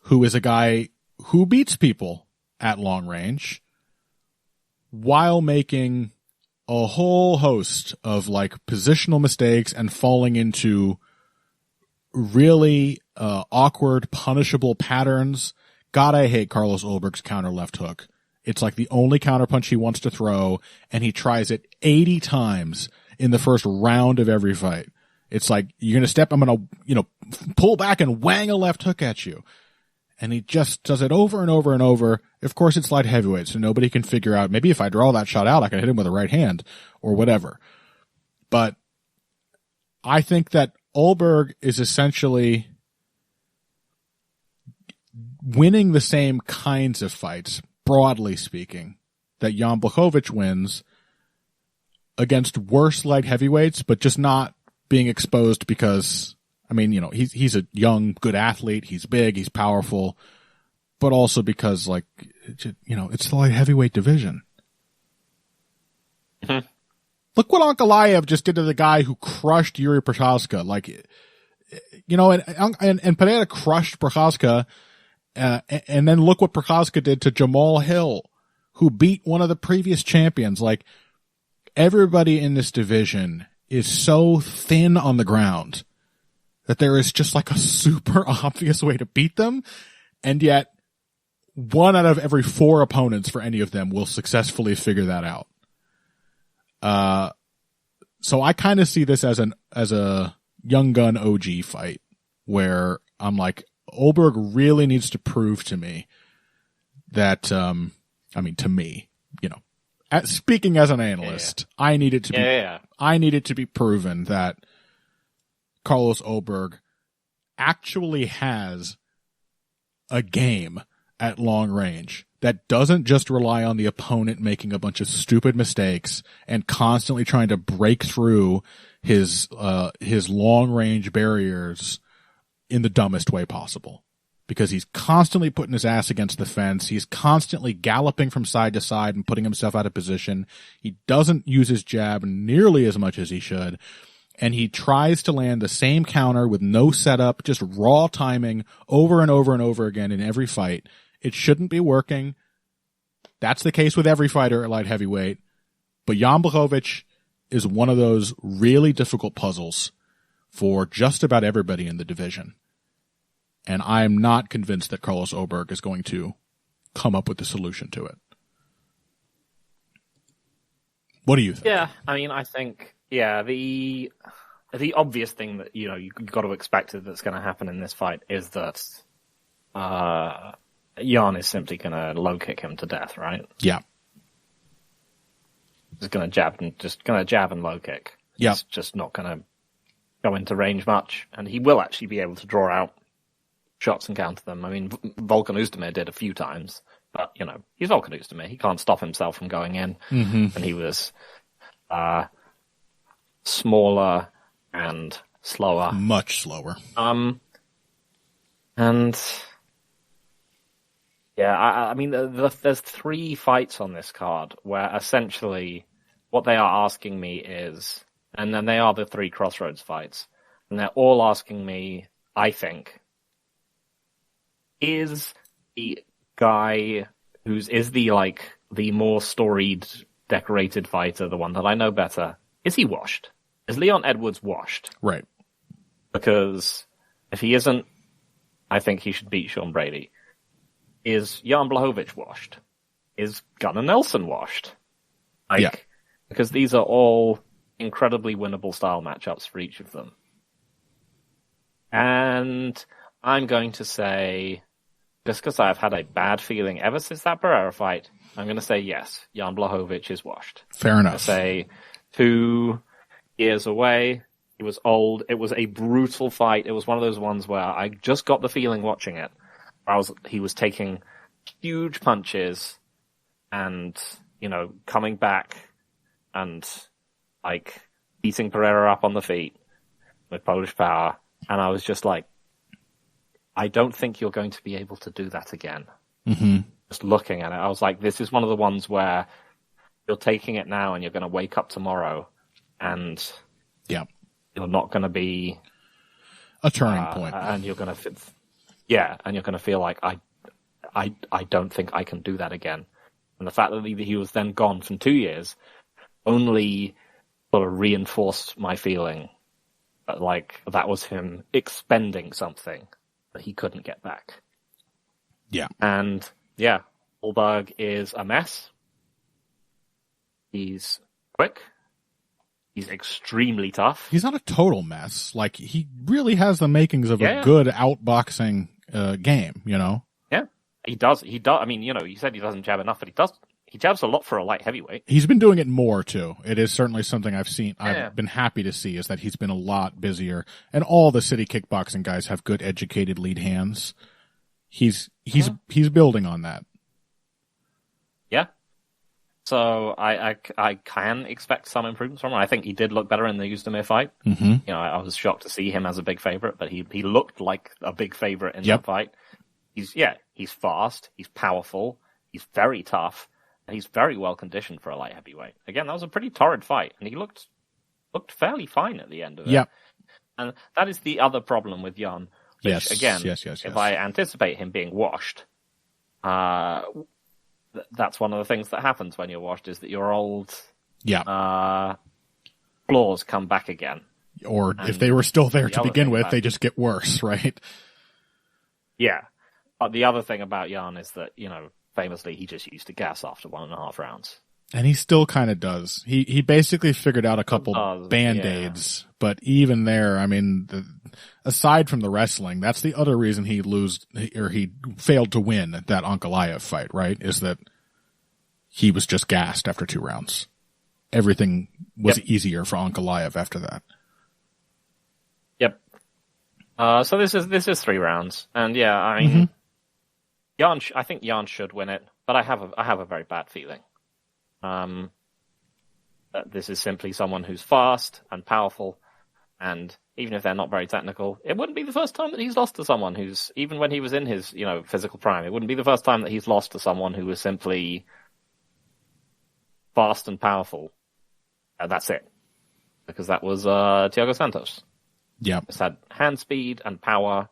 who is a guy who beats people at long range while making a whole host of like positional mistakes and falling into really awkward, punishable patterns. God, I hate Carlos Ulberg's counter left hook. It's like the only counterpunch he wants to throw, and he tries it 80 times in the first round of every fight. It's like, you're going to step, I'm going to, pull back and wang a left hook at you. And he just does it over and over and over. Of course, it's light heavyweight, so nobody can figure out, maybe if I draw that shot out, I can hit him with a right hand or whatever. But I think that Ulberg is essentially winning the same kinds of fights, broadly speaking, that Jan Blachowicz wins against worse light heavyweights, but just not being exposed because, I mean, he's a young, good athlete. He's big. He's powerful, but also because, like, it's the light heavyweight division. Mm-hmm. Look what Ankalaev just did to the guy who crushed Yuri Prochazka. Like, and Pereira crushed Prochazka, and then look what Prochazka did to Jamal Hill, who beat one of the previous champions. Like, everybody in this division is so thin on the ground that there is just like a super obvious way to beat them, and yet 1 out of every 4 opponents for any of them will successfully figure that out. So I kind of see this as a young gun OG fight where I'm like, Ulberg really needs to prove to me that, to me, speaking as an analyst, yeah. I need it to be proven that Carlos Ulberg actually has a game at long range that doesn't just rely on the opponent making a bunch of stupid mistakes and constantly trying to break through his long range barriers in the dumbest way possible. because he's constantly putting his ass against the fence. He's constantly galloping from side to side and putting himself out of position. He doesn't use his jab nearly as much as he should. And he tries to land the same counter with no setup, just raw timing over and over and over again in every fight. It shouldn't be working. That's the case with every fighter at light heavyweight. But Jan Blachowicz is one of those really difficult puzzles for just about everybody in the division. And I'm not convinced that Carlos Ulberg is going to come up with the solution to it. What do you think? Yeah, I mean, I think, the obvious thing that, you've got to expect that's going to happen in this fight is that Jan is simply going to low kick him to death, right? Yeah. Just going to jab and low kick. Yeah. He's just not going to go into range much, and he will actually be able to draw out shots and counter them. I mean, Volkan Oezdemir did a few times, but, he's Volkan Oezdemir. He can't stop himself from going in, and he was smaller and slower. Much slower. And yeah, I mean, there's 3 fights on this card where essentially what they are asking me is, and then they are the 3 crossroads fights, and they're all asking me, I think, is the guy is the more storied, decorated fighter, the one that I know better, is he washed? Is Leon Edwards washed? Right. Because if he isn't, I think he should beat Sean Brady. Is Jan Blachowicz washed? Is Gunnar Nelson washed? Because these are all incredibly winnable style matchups for each of them. And I'm going to say, just because I've had a bad feeling ever since that Barrera fight, I'm going to say yes, Jan Blachowicz is washed. Fair enough. I say 2 years away. He was old. It was a brutal fight. It was one of those ones where I just got the feeling watching it. He was taking huge punches and, coming back and beating Pereira up on the feet with Polish power. And I was just like, I don't think you're going to be able to do that again. Mm-hmm. Just looking at it, I was like, this is one of the ones where you're taking it now and you're going to wake up tomorrow and you're not going to be a turning point. And you're going to feel like, I don't think I can do that again. And the fact that he was then gone from 2 years only sort of reinforced my feeling that, that was him expending something that he couldn't get back. Yeah. And, Ulberg is a mess. He's quick. He's extremely tough. He's not a total mess. He really has the makings of a good outboxing game, Yeah, he does. I mean, you said he doesn't jab enough, but he does. He jabs a lot for a light heavyweight. He's been doing it more, too. It is certainly something I've seen. I've been happy to see is that he's been a lot busier. And all the city kickboxing guys have good, educated lead hands. He's building on that. Yeah. So I can expect some improvements from him. I think he did look better in the Oezdemir fight. Mm-hmm. I was shocked to see him as a big favorite, but he looked like a big favorite in that fight. He's fast, he's powerful, he's very tough, and he's very well conditioned for a light heavyweight. Again, that was a pretty torrid fight, and he looked fairly fine at the end of it. Yep. And that is the other problem with Jan. Which, again, if I anticipate him being washed, that's one of the things that happens when you're washed, is that your old flaws come back again. Or if they were still there to begin with, they just get worse, right? Yeah. But the other thing about Jan is that, famously, he just used to gas after 1.5 rounds. And he still kind of does. He basically figured out a couple Band-Aids, but even there, I mean, aside from the wrestling, that's the other reason he failed to win that Ankalaev fight, right? Is that he was just gassed after 2 rounds. Everything was easier for Ankalaev after that. Yep. So this is 3 rounds, and I mean, I think Jan should win it, but I have a very bad feeling. That this is simply someone who's fast and powerful, and even if they're not very technical, it wouldn't be the first time that he's lost to someone who's, even when he was in his, physical prime, it wouldn't be the first time that he's lost to someone who was simply fast and powerful. And that's it. Because that was Thiago Santos. Yeah. Just had hand speed and power.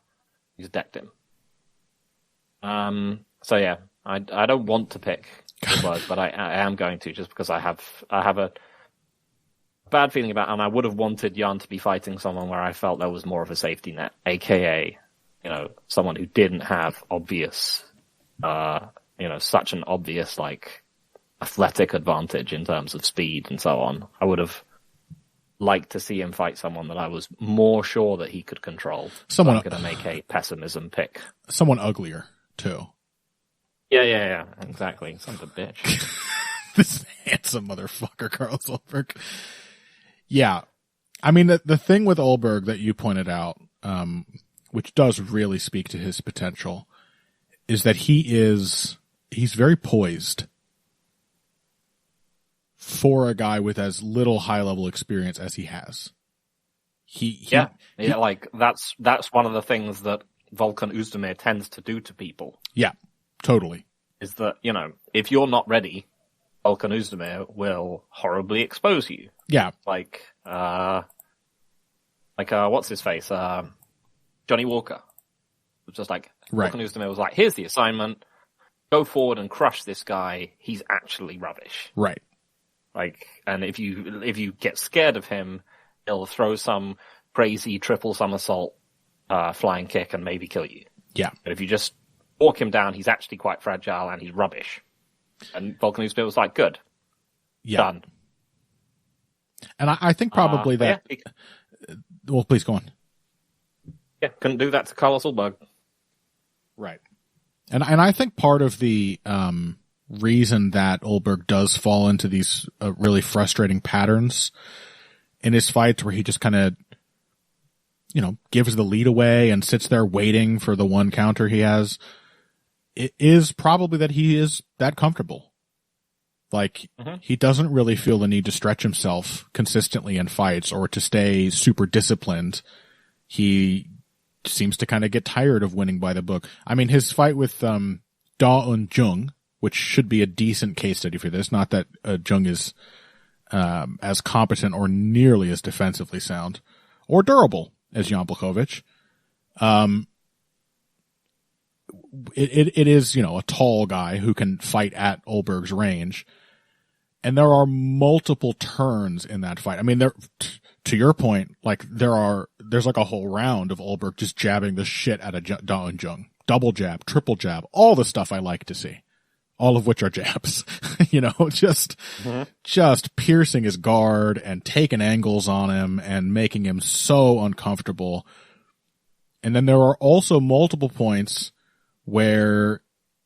He's decked him. So yeah, I don't want to pick Ulberg, but I am going to, just because I have a bad feeling about, and I would have wanted Jan to be fighting someone where I felt there was more of a safety net, aka, someone who didn't have obvious, such an obvious, like, athletic advantage in terms of speed and so on. I would have liked to see him fight someone that I was more sure that he could control. Someone, I'm going to make a pessimism pick. Someone uglier, too. Yeah, exactly. Son of a bitch. This handsome motherfucker, Carlos Ulberg. Yeah. I mean, the thing with Ulberg that you pointed out, which does really speak to his potential, is that he's very poised for a guy with as little high-level experience as he has. Like, that's one of the things that Volkan Oezdemir tends to do to people. Yeah, totally. Is that, if you're not ready, Volkan Oezdemir will horribly expose you. Yeah. Like what's his face? Johnny Walker. It was just like, right. Volkan Oezdemir was like, here's the assignment, go forward and crush this guy, he's actually rubbish. Right. Like, and if you get scared of him, he'll throw some crazy triple somersault, flying kick and maybe kill you. Yeah. But if you just walk him down, he's actually quite fragile and he's rubbish. And Volkan Oezdemir was like, good. Yeah. Done. And I think probably that... Yeah, well, please go on. Yeah, couldn't do that to Carlos Ulberg. Right. And I think part of the reason that Ulberg does fall into these really frustrating patterns in his fights where he just kind of, gives the lead away and sits there waiting for the one counter he has, it is probably that he is that comfortable. Like, he doesn't really feel the need to stretch himself consistently in fights or to stay super disciplined. He seems to kind of get tired of winning by the book. I mean, his fight with Da Eun-jung, which should be a decent case study for this, not that Jung is as competent or nearly as defensively sound or durable as Jan Blachowicz. It is, a tall guy who can fight at Ulberg's range. And there are multiple turns in that fight. I mean, to your point, like there's like a whole round of Ulberg just jabbing the shit out of Da Eun-jung. Double jab, triple jab, all the stuff I like to see. All of which are jabs, just piercing his guard and taking angles on him and making him so uncomfortable. And then there are also multiple points where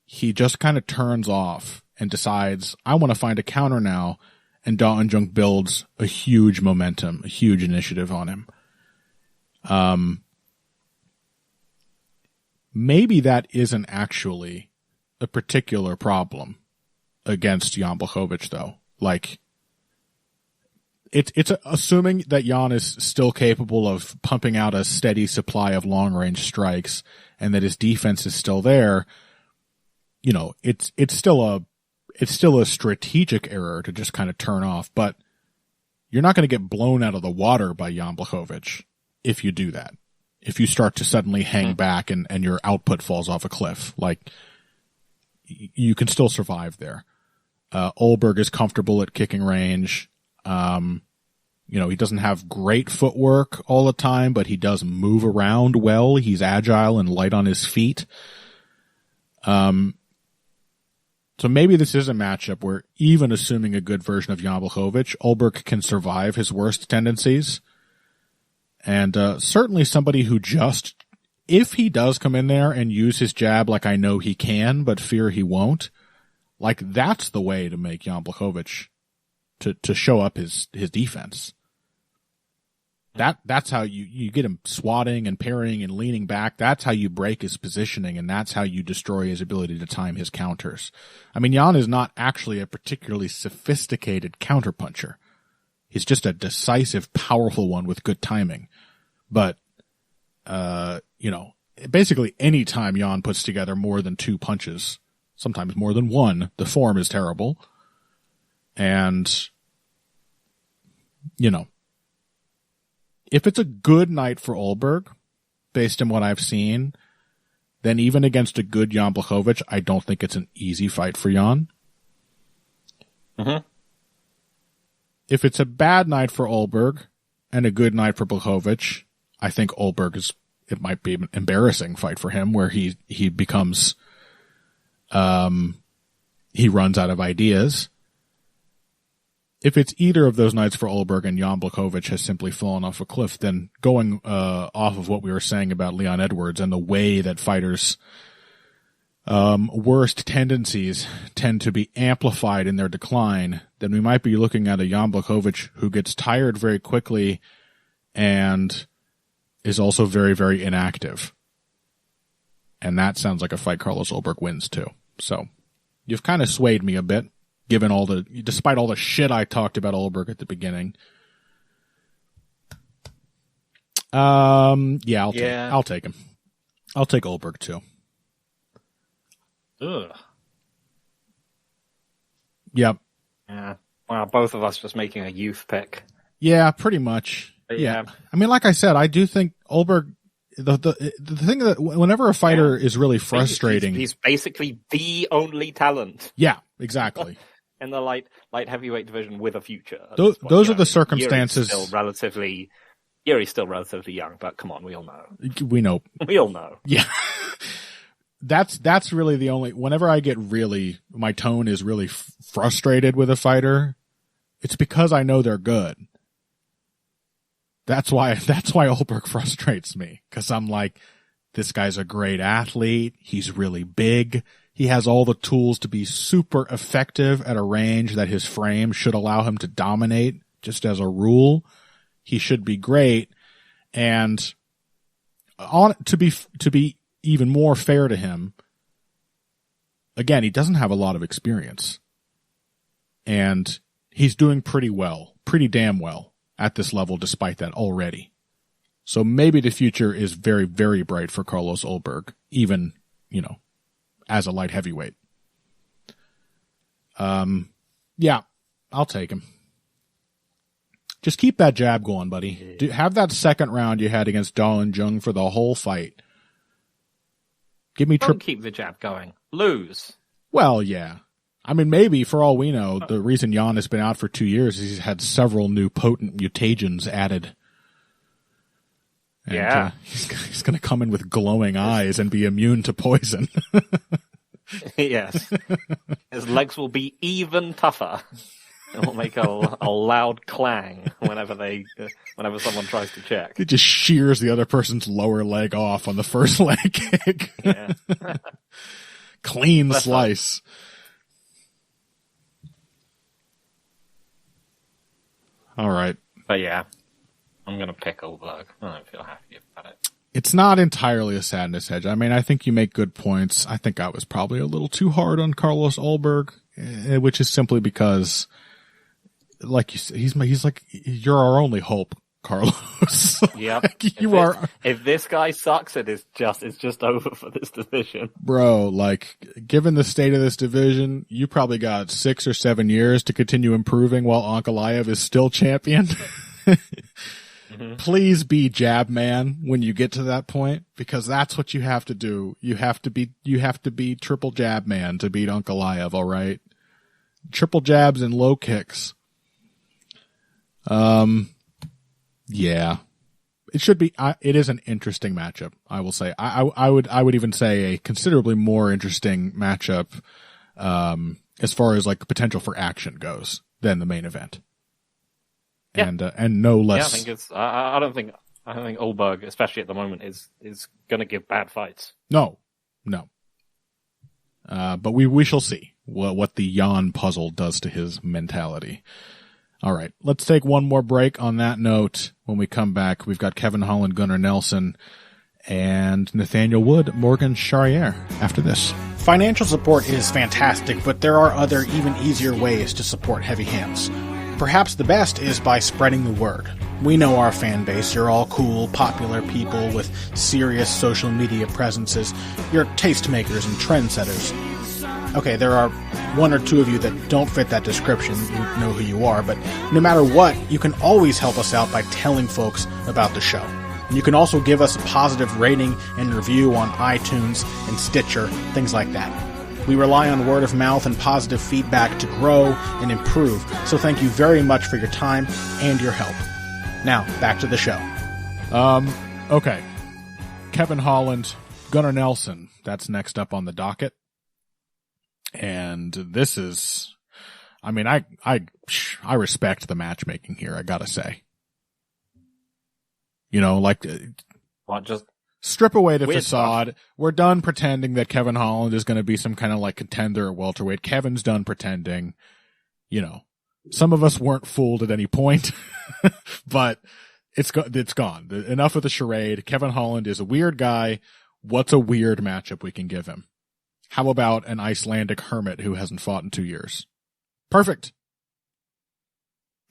he just kind of turns off and decides, I want to find a counter now. And Da Eun-jung builds a huge momentum, a huge initiative on him. Maybe that isn't actually a particular problem against Jan Blachowicz, though. Like, it's assuming that Jan is still capable of pumping out a steady supply of long-range strikes and that his defense is still there. It's still a strategic error to just kind of turn off, but you're not going to get blown out of the water by Jan Blachowicz if you do that. If you start to suddenly hang back and your output falls off a cliff, like, you can still survive there. Ulberg is comfortable at kicking range. He doesn't have great footwork all the time, but he does move around well. He's agile and light on his feet. So maybe this is a matchup where, even assuming a good version of Jan Blachowicz, Ulberg can survive his worst tendencies. And certainly somebody who if he does come in there and use his jab like I know he can, but fear he won't, like, that's the way to make Jan Blachowicz to show up his defense. That's how you get him swatting and parrying and leaning back. That's how you break his positioning, and that's how you destroy his ability to time his counters. I mean, Jan is not actually a particularly sophisticated counterpuncher. He's just a decisive, powerful one with good timing. But, basically any time Jan puts together more than 2 punches, sometimes more than 1, the form is terrible. And, if it's a good night for Ulberg, based on what I've seen, then even against a good Jan Blachowicz, I don't think it's an easy fight for Jan. Mm-hmm. If it's a bad night for Ulberg and a good night for Blachowicz, I think it might be an embarrassing fight for him where he becomes, he runs out of ideas. If it's either of those nights for Ulberg and Jan Blachowicz has simply fallen off a cliff, then going off of what we were saying about Leon Edwards and the way that fighters' worst tendencies tend to be amplified in their decline, then we might be looking at a Jan Blachowicz who gets tired very quickly and is also very, very inactive. And that sounds like a fight Carlos Ulberg wins too. So you've kind of swayed me a bit. Despite all the shit I talked about Ulberg at the beginning. I'll take him. I'll take Ulberg too. Ugh. Yep. Yeah. Wow, both of us just making a youth pick. Yeah, pretty much. Yeah. I mean, like I said, I do think Ulberg, the thing that whenever a fighter is really frustrating. He's basically the only talent. Yeah, exactly. In the light heavyweight division with a future. Those are the circumstances. Yuri's still relatively young, but come on, we all know. We know. We all know. Yeah. That's really the only, whenever I get my tone is really frustrated with a fighter, it's because I know they're good. That's why Ulberg frustrates me. 'Cause I'm like, this guy's a great athlete. He's really big. He has all the tools to be super effective at a range that his frame should allow him to dominate. Just as a rule, he should be great. And to be even more fair to him, again, he doesn't have a lot of experience. And he's doing pretty damn well at this level despite that already. So maybe the future is very, very bright for Carlos Ulberg, even, as a light heavyweight. Yeah, I'll take him. Just keep that jab going, buddy. Have that second round you had against Dahlin Jung for the whole fight. Don't keep the jab going. Lose. Well, yeah. I mean, maybe for all we know, the reason Jan has been out for 2 years is he's had several new potent mutagens added. And, he's going to come in with glowing eyes and be immune to poison. Yes. His legs will be even tougher. It will make a loud clang whenever someone tries to check. It just shears the other person's lower leg off on the first leg kick. Yeah. Clean slice. All right. But yeah, I'm going to pick Ulberg. I don't feel happy about it. It's not entirely a sadness hedge. I mean, I think you make good points. I think I was probably a little too hard on Carlos Ulberg, which is simply because, like you said, he's like, you're our only hope, Carlos. Yep. Like, if this guy sucks, it's just over for this division. Bro, like, given the state of this division, you probably got 6 or 7 years to continue improving while Ankalaev is still champion. Mm-hmm. Please be jab man when you get to that point, because that's what you have to do. You have to be triple jab man to beat Ankalaev, all right? Triple jabs and low kicks. Yeah. It is an interesting matchup, I will say. I would even say a considerably more interesting matchup, as far as like potential for action goes than the main event. Yeah. And no less. Yeah, I don't think Ulberg, especially at the moment, is going to give bad fights. No. But we shall see what the Jan puzzle does to his mentality. All right. Let's take one more break on that note. When we come back, we've got Kevin Holland, Gunnar Nelson, and Nathaniel Wood, Morgan Charriere after this. Financial support is fantastic, but there are other, even easier ways to support Heavy Hands. perhaps the best is by spreading the word. We know our fan base. You're all cool, popular people with serious social media presences. You're tastemakers and trendsetters. Okay, there are one or two of you that don't fit that description. You know who you are, but no matter what, you can always help us out by telling folks about the show. And you can also give us a positive rating and review on iTunes and Stitcher, things like that. We rely on word of mouth and positive feedback to grow and improve, so thank you very much for your time and your help. Now, back to the show. Okay. Kevin Holland, Gunnar Nelson, that's next up on the docket. And this is, I mean, I respect the matchmaking here, I gotta say. You know, like, What, just strip away the weird facade. stuff. We're done pretending that Kevin Holland is going to be some kind of like contender at welterweight. Kevin's done pretending. You know, some of us weren't fooled at any point, but it's gone. Enough of the charade. Kevin Holland is a weird guy. What's a weird matchup we can give him? How about an Icelandic hermit who hasn't fought in 2 years? Perfect.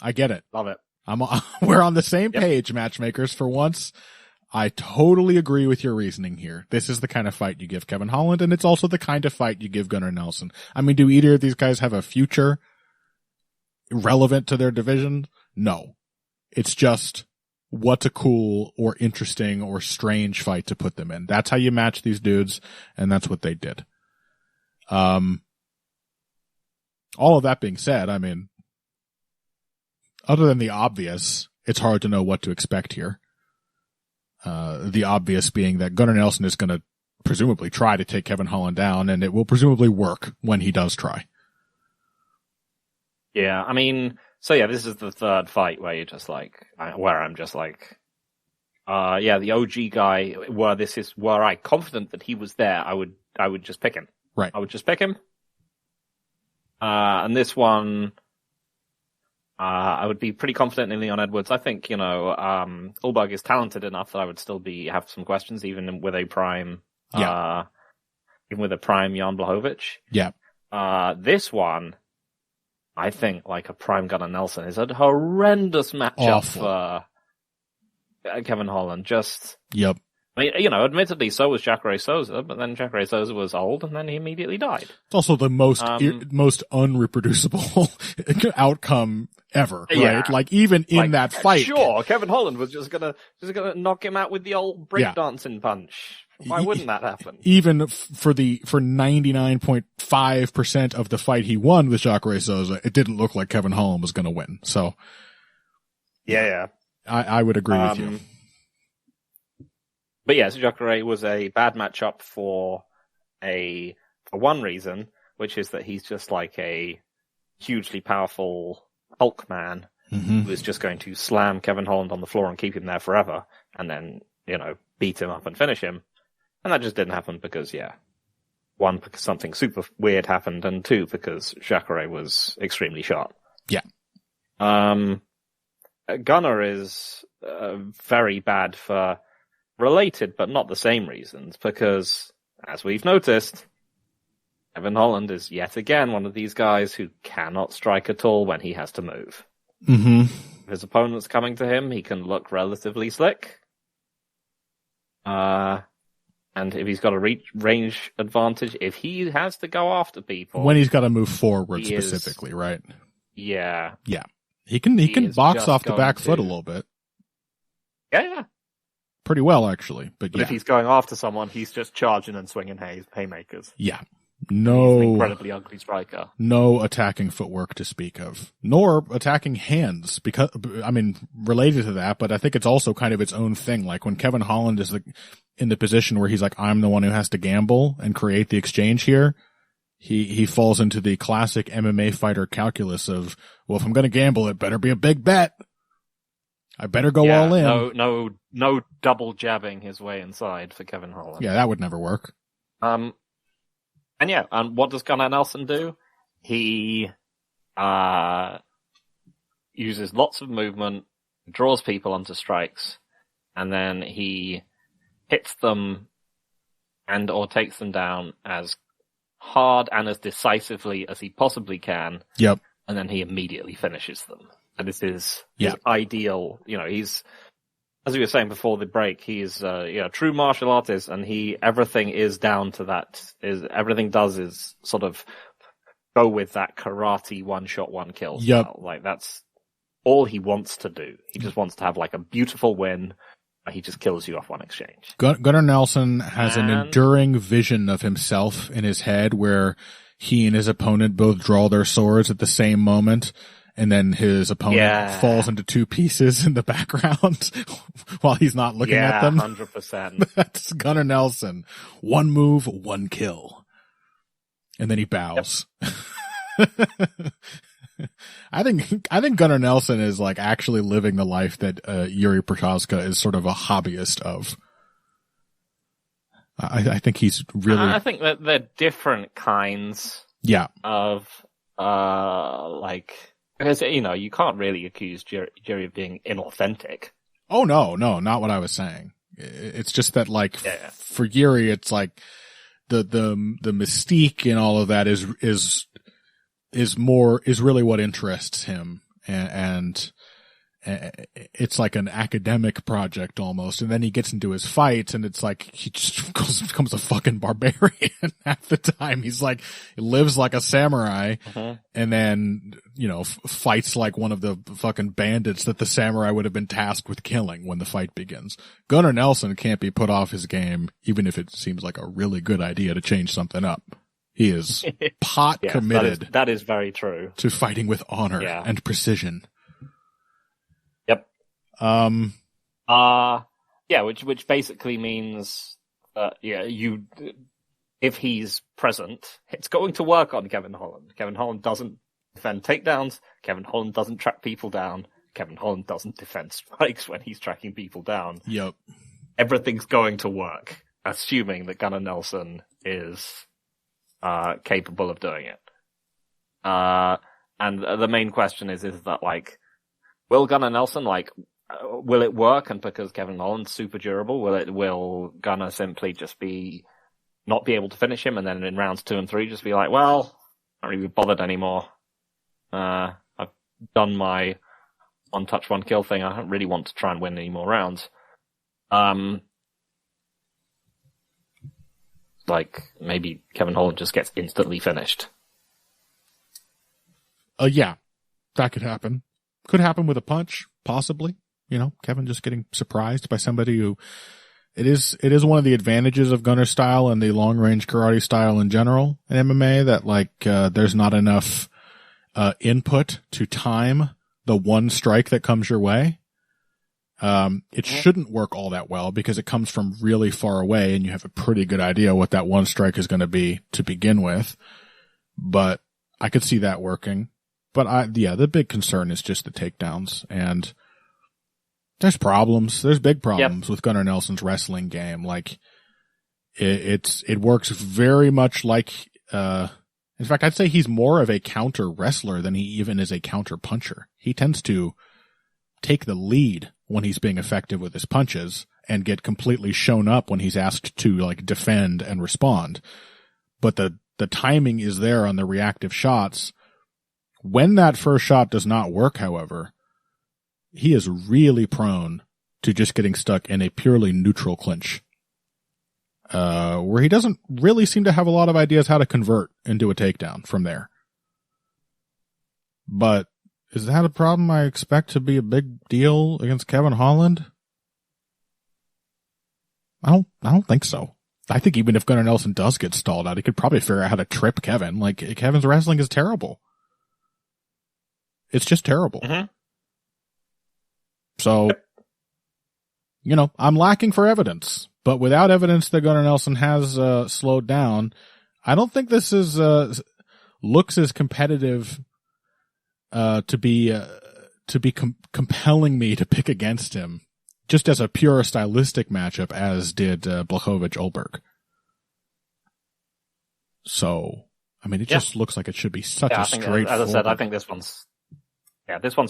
I get it. Love it. We're on the same page, matchmakers, for once. I totally agree with your reasoning here. This is the kind of fight you give Kevin Holland, and it's also the kind of fight you give Gunnar Nelson. I mean, do either of these guys have a future relevant to their division? No. It's just what's a cool or interesting or strange fight to put them in. That's how you match these dudes, and that's what they did. All of that being said, I mean, other than the obvious, it's hard to know what to expect here. The obvious being that Gunnar Nelson is going to presumably try to take Kevin Holland down, and it will presumably work when he does try. Yeah, I mean, so yeah, this is the third fight where you're just like, where I'm just like, yeah, the OG guy, were I confident that he was there, I would just pick him. Right. I would just pick him. And this one, I would be pretty confident in Leon Edwards. I think, you know, Ulberg is talented enough that I would still have some questions, even with a prime, even with a prime Jan Blachowicz. Yeah. This one, I think, like a prime Gunnar Nelson, is a horrendous matchup for Kevin Holland. Yep. I mean, you know, admittedly, so was Jacare Souza, but then Jacare Souza was old, and then he immediately died. It's also the most unreproducible outcome ever, right? Yeah. Like, even in that fight. Sure, Kevin Holland was just gonna knock him out with the old breakdancing punch. Why wouldn't that happen? Even for 99.5% of the fight he won with Jacare Souza, it didn't look like Kevin Holland was gonna win. So. Yeah. I would agree with you. But yes, Jacare was a bad matchup for one reason, which is that he's just like a hugely powerful Hulk man who is just going to slam Kevin Holland on the floor and keep him there forever, and then, you know, beat him up and finish him. And that just didn't happen because, one, because something super weird happened, and two, because Jacare was extremely sharp. Yeah. Gunnar is very bad for related, but not the same reasons, because, as we've noticed, Kevin Holland is yet again one of these guys who cannot strike at all when he has to move. Mm-hmm. If his opponent's coming to him, he can look relatively slick. And if he's got a range advantage, if he has to go after people... When he's got to move forward specifically, right? Yeah. Yeah. He can box off the back foot a little bit. Yeah. Pretty well, actually. But if he's going after someone, he's just charging and swinging haymakers. Yeah. He's an incredibly ugly striker. No attacking footwork to speak of. Nor attacking hands, because, I mean, related to that, but I think it's also kind of its own thing. Like when Kevin Holland is in the position where he's like, I'm the one who has to gamble and create the exchange here, he falls into the classic MMA fighter calculus of, well, if I'm going to gamble, it better be a big bet. I better go all in. No double jabbing his way inside for Kevin Holland. Yeah, that would never work. And what does Gunnar Nelson do? He uses lots of movement, draws people onto strikes, and then he hits them and or takes them down as hard and as decisively as he possibly can. Yep. And then he immediately finishes them. And this is his ideal, he's, as we were saying before the break, he's a true martial artist, and everything is down to that. Everything does is sort of go with that karate one shot, one kill style. Like, that's all he wants to do. He just wants to have like a beautiful win. He just kills you off one exchange. Gunnar Nelson has an enduring vision of himself in his head where he and his opponent both draw their swords at the same moment. And then his opponent falls into two pieces in the background while he's not looking at them. 100%. That's Gunnar Nelson. One move, one kill. And then he bows. Yep. I think Gunnar Nelson is like actually living the life that Yuri Prochazka is sort of a hobbyist of. I think he's really. I think that they're different kinds. Yeah. Of like. Because, you can't really accuse Jerry of being inauthentic. Oh, no, not what I was saying. It's just that, like, for Yuri, it's like the mystique and all of that is really what interests him. And it's like an academic project almost. And then he gets into his fights and it's like he just becomes a fucking barbarian half the time. He's like, he lives like a samurai and then, fights like one of the fucking bandits that the samurai would have been tasked with killing when the fight begins. Gunnar Nelson can't be put off his game, even if it seems like a really good idea to change something up. He is committed. That is very true. To fighting with honor and precision. Which basically means that if he's present, it's going to work on Kevin Holland. Kevin Holland doesn't defend takedowns. Kevin Holland doesn't track people down. Kevin Holland doesn't defend strikes when he's tracking people down. Yep. Everything's going to work, assuming that Gunnar Nelson is capable of doing it. And the main question is that, like, will Gunnar Nelson, will it work? And because Kevin Holland's super durable, will Gunnar simply just not be able to finish him, and then in rounds 2 and 3 just be like, well, I'm not really bothered anymore. I've done my one touch, one kill thing. I don't really want to try and win any more rounds. Maybe Kevin Holland just gets instantly finished. Yeah, that could happen. Could happen with a punch, possibly. Kevin just getting surprised by somebody who it is one of the advantages of Gunnar style and the long range karate style in general in MMA that there's not enough input to time the one strike that comes your way. It shouldn't work all that well because it comes from really far away and you have a pretty good idea what that one strike is going to be to begin with. But I could see that working. But the big concern is just the takedowns, and there's problems. There's big problems with Gunnar Nelson's wrestling game. Like it works very much like, in fact, I'd say he's more of a counter wrestler than he even is a counter puncher. He tends to take the lead when he's being effective with his punches and get completely shown up when he's asked to defend and respond. But the timing is there on the reactive shots. When that first shot does not work, however, he is really prone to just getting stuck in a purely neutral clinch, where he doesn't really seem to have a lot of ideas how to convert into a takedown from there. But is that a problem I expect to be a big deal against Kevin Holland? I don't think so. I think even if Gunnar Nelson does get stalled out, he could probably figure out how to trip Kevin. Kevin's wrestling is terrible. It's just terrible. Mm-hmm. So, I'm lacking for evidence, but without evidence that Gunnar Nelson has slowed down, I don't think this is looks as competitive to be compelling me to pick against him, just as a pure stylistic matchup, as did Blachowicz Ulberg. So, it just looks like it should be such a straightforward. As I said, I think this one's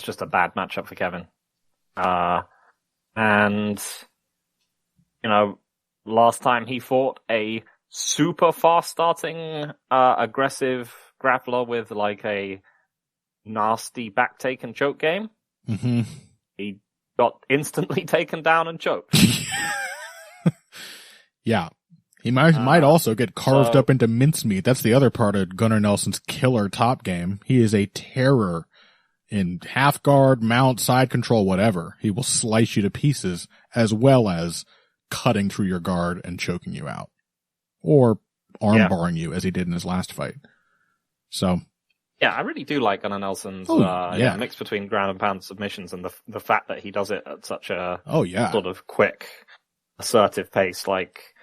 just a bad matchup for Kevin. And last time he fought a super fast starting, aggressive grappler with a nasty back take and choke game. Mm-hmm. He got instantly taken down and choked. Yeah. He might also get carved up into mincemeat. That's the other part of Gunnar Nelson's killer top game. He is a terror in half guard, mount, side control, whatever. He will slice you to pieces as well as cutting through your guard and choking you out. Or armbarring you as he did in his last fight. So. Yeah, I really do like Gunnar Nelson's mix between ground and pound submissions and the fact that he does it at such a sort of quick, assertive pace. Like,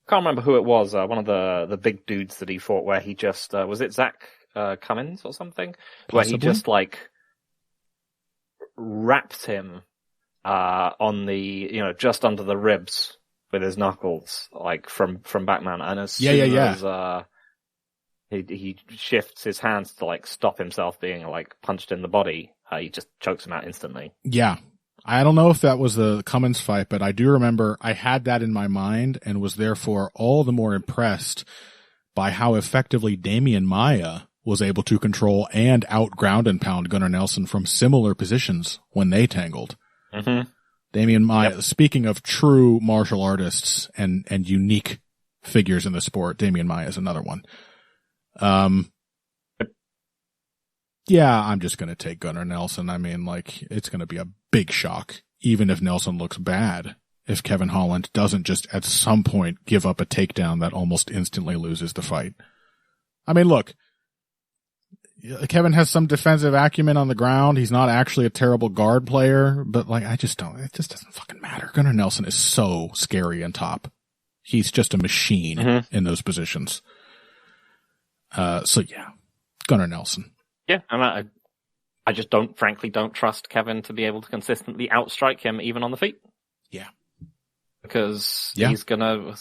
I can't remember who it was, one of the big dudes that he fought where he just, was it Zach Cummins or something? Possibly. Where he just like wrapped him on the, just under the ribs with his knuckles, like from Backman. And as soon as he shifts his hands to like stop himself being like punched in the body, he just chokes him out instantly. Yeah. I don't know if that was the Cummins fight, but I do remember I had that in my mind and was therefore all the more impressed by how effectively Damian Maia was able to control and out-ground and pound Gunnar Nelson from similar positions when they tangled. Mm-hmm. Damian Maia, speaking of true martial artists and unique figures in the sport, Damian Maia is another one. Yeah, I'm just going to take Gunnar Nelson. I mean, like, it's going to be a big shock, even if Nelson looks bad, if Kevin Holland doesn't just at some point give up a takedown that almost instantly loses the fight. I mean, look, Kevin has some defensive acumen on the ground. He's not actually a terrible guard player, but like, it just doesn't fucking matter. Gunnar Nelson is so scary on top. He's just a machine in those positions. So yeah, Gunnar Nelson. Yeah, and I just frankly don't trust Kevin to be able to consistently outstrike him even on the feet. Yeah. Because Gunnar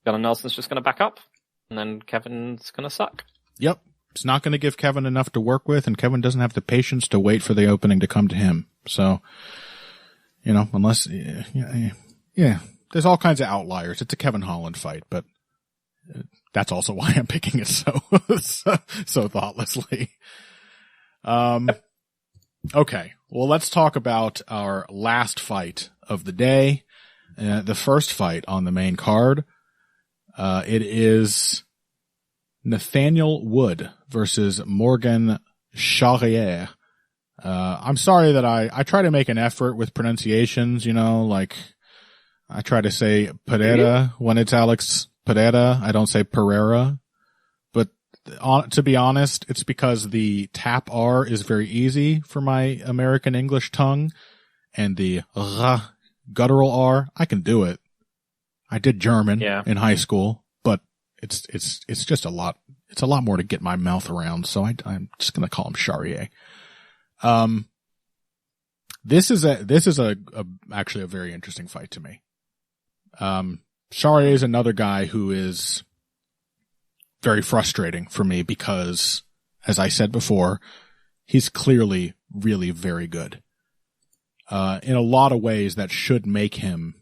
Nelson's just gonna back up, and then Kevin's gonna suck. Yep. It's not gonna give Kevin enough to work with, and Kevin doesn't have the patience to wait for the opening to come to him. So, unless, there's all kinds of outliers. It's a Kevin Holland fight, but that's also why I'm picking it so thoughtlessly. Okay. Well, let's talk about our last fight of the day. The first fight on the main card. It is Nathaniel Wood versus Morgan Charrier. I'm sorry that I try to make an effort with pronunciations, like I try to say Pereira when it's Alex Pereira. I don't say Pereira. But to be honest, it's because the tap R is very easy for my American English tongue, and the guttural R, I can do it. I did German in high school, but it's just a lot. It's a lot more to get my mouth around, so I'm just gonna call him Charrier. This is actually a very interesting fight to me. Charrier is another guy who is very frustrating for me because, as I said before, he's clearly really very good. In a lot of ways that should make him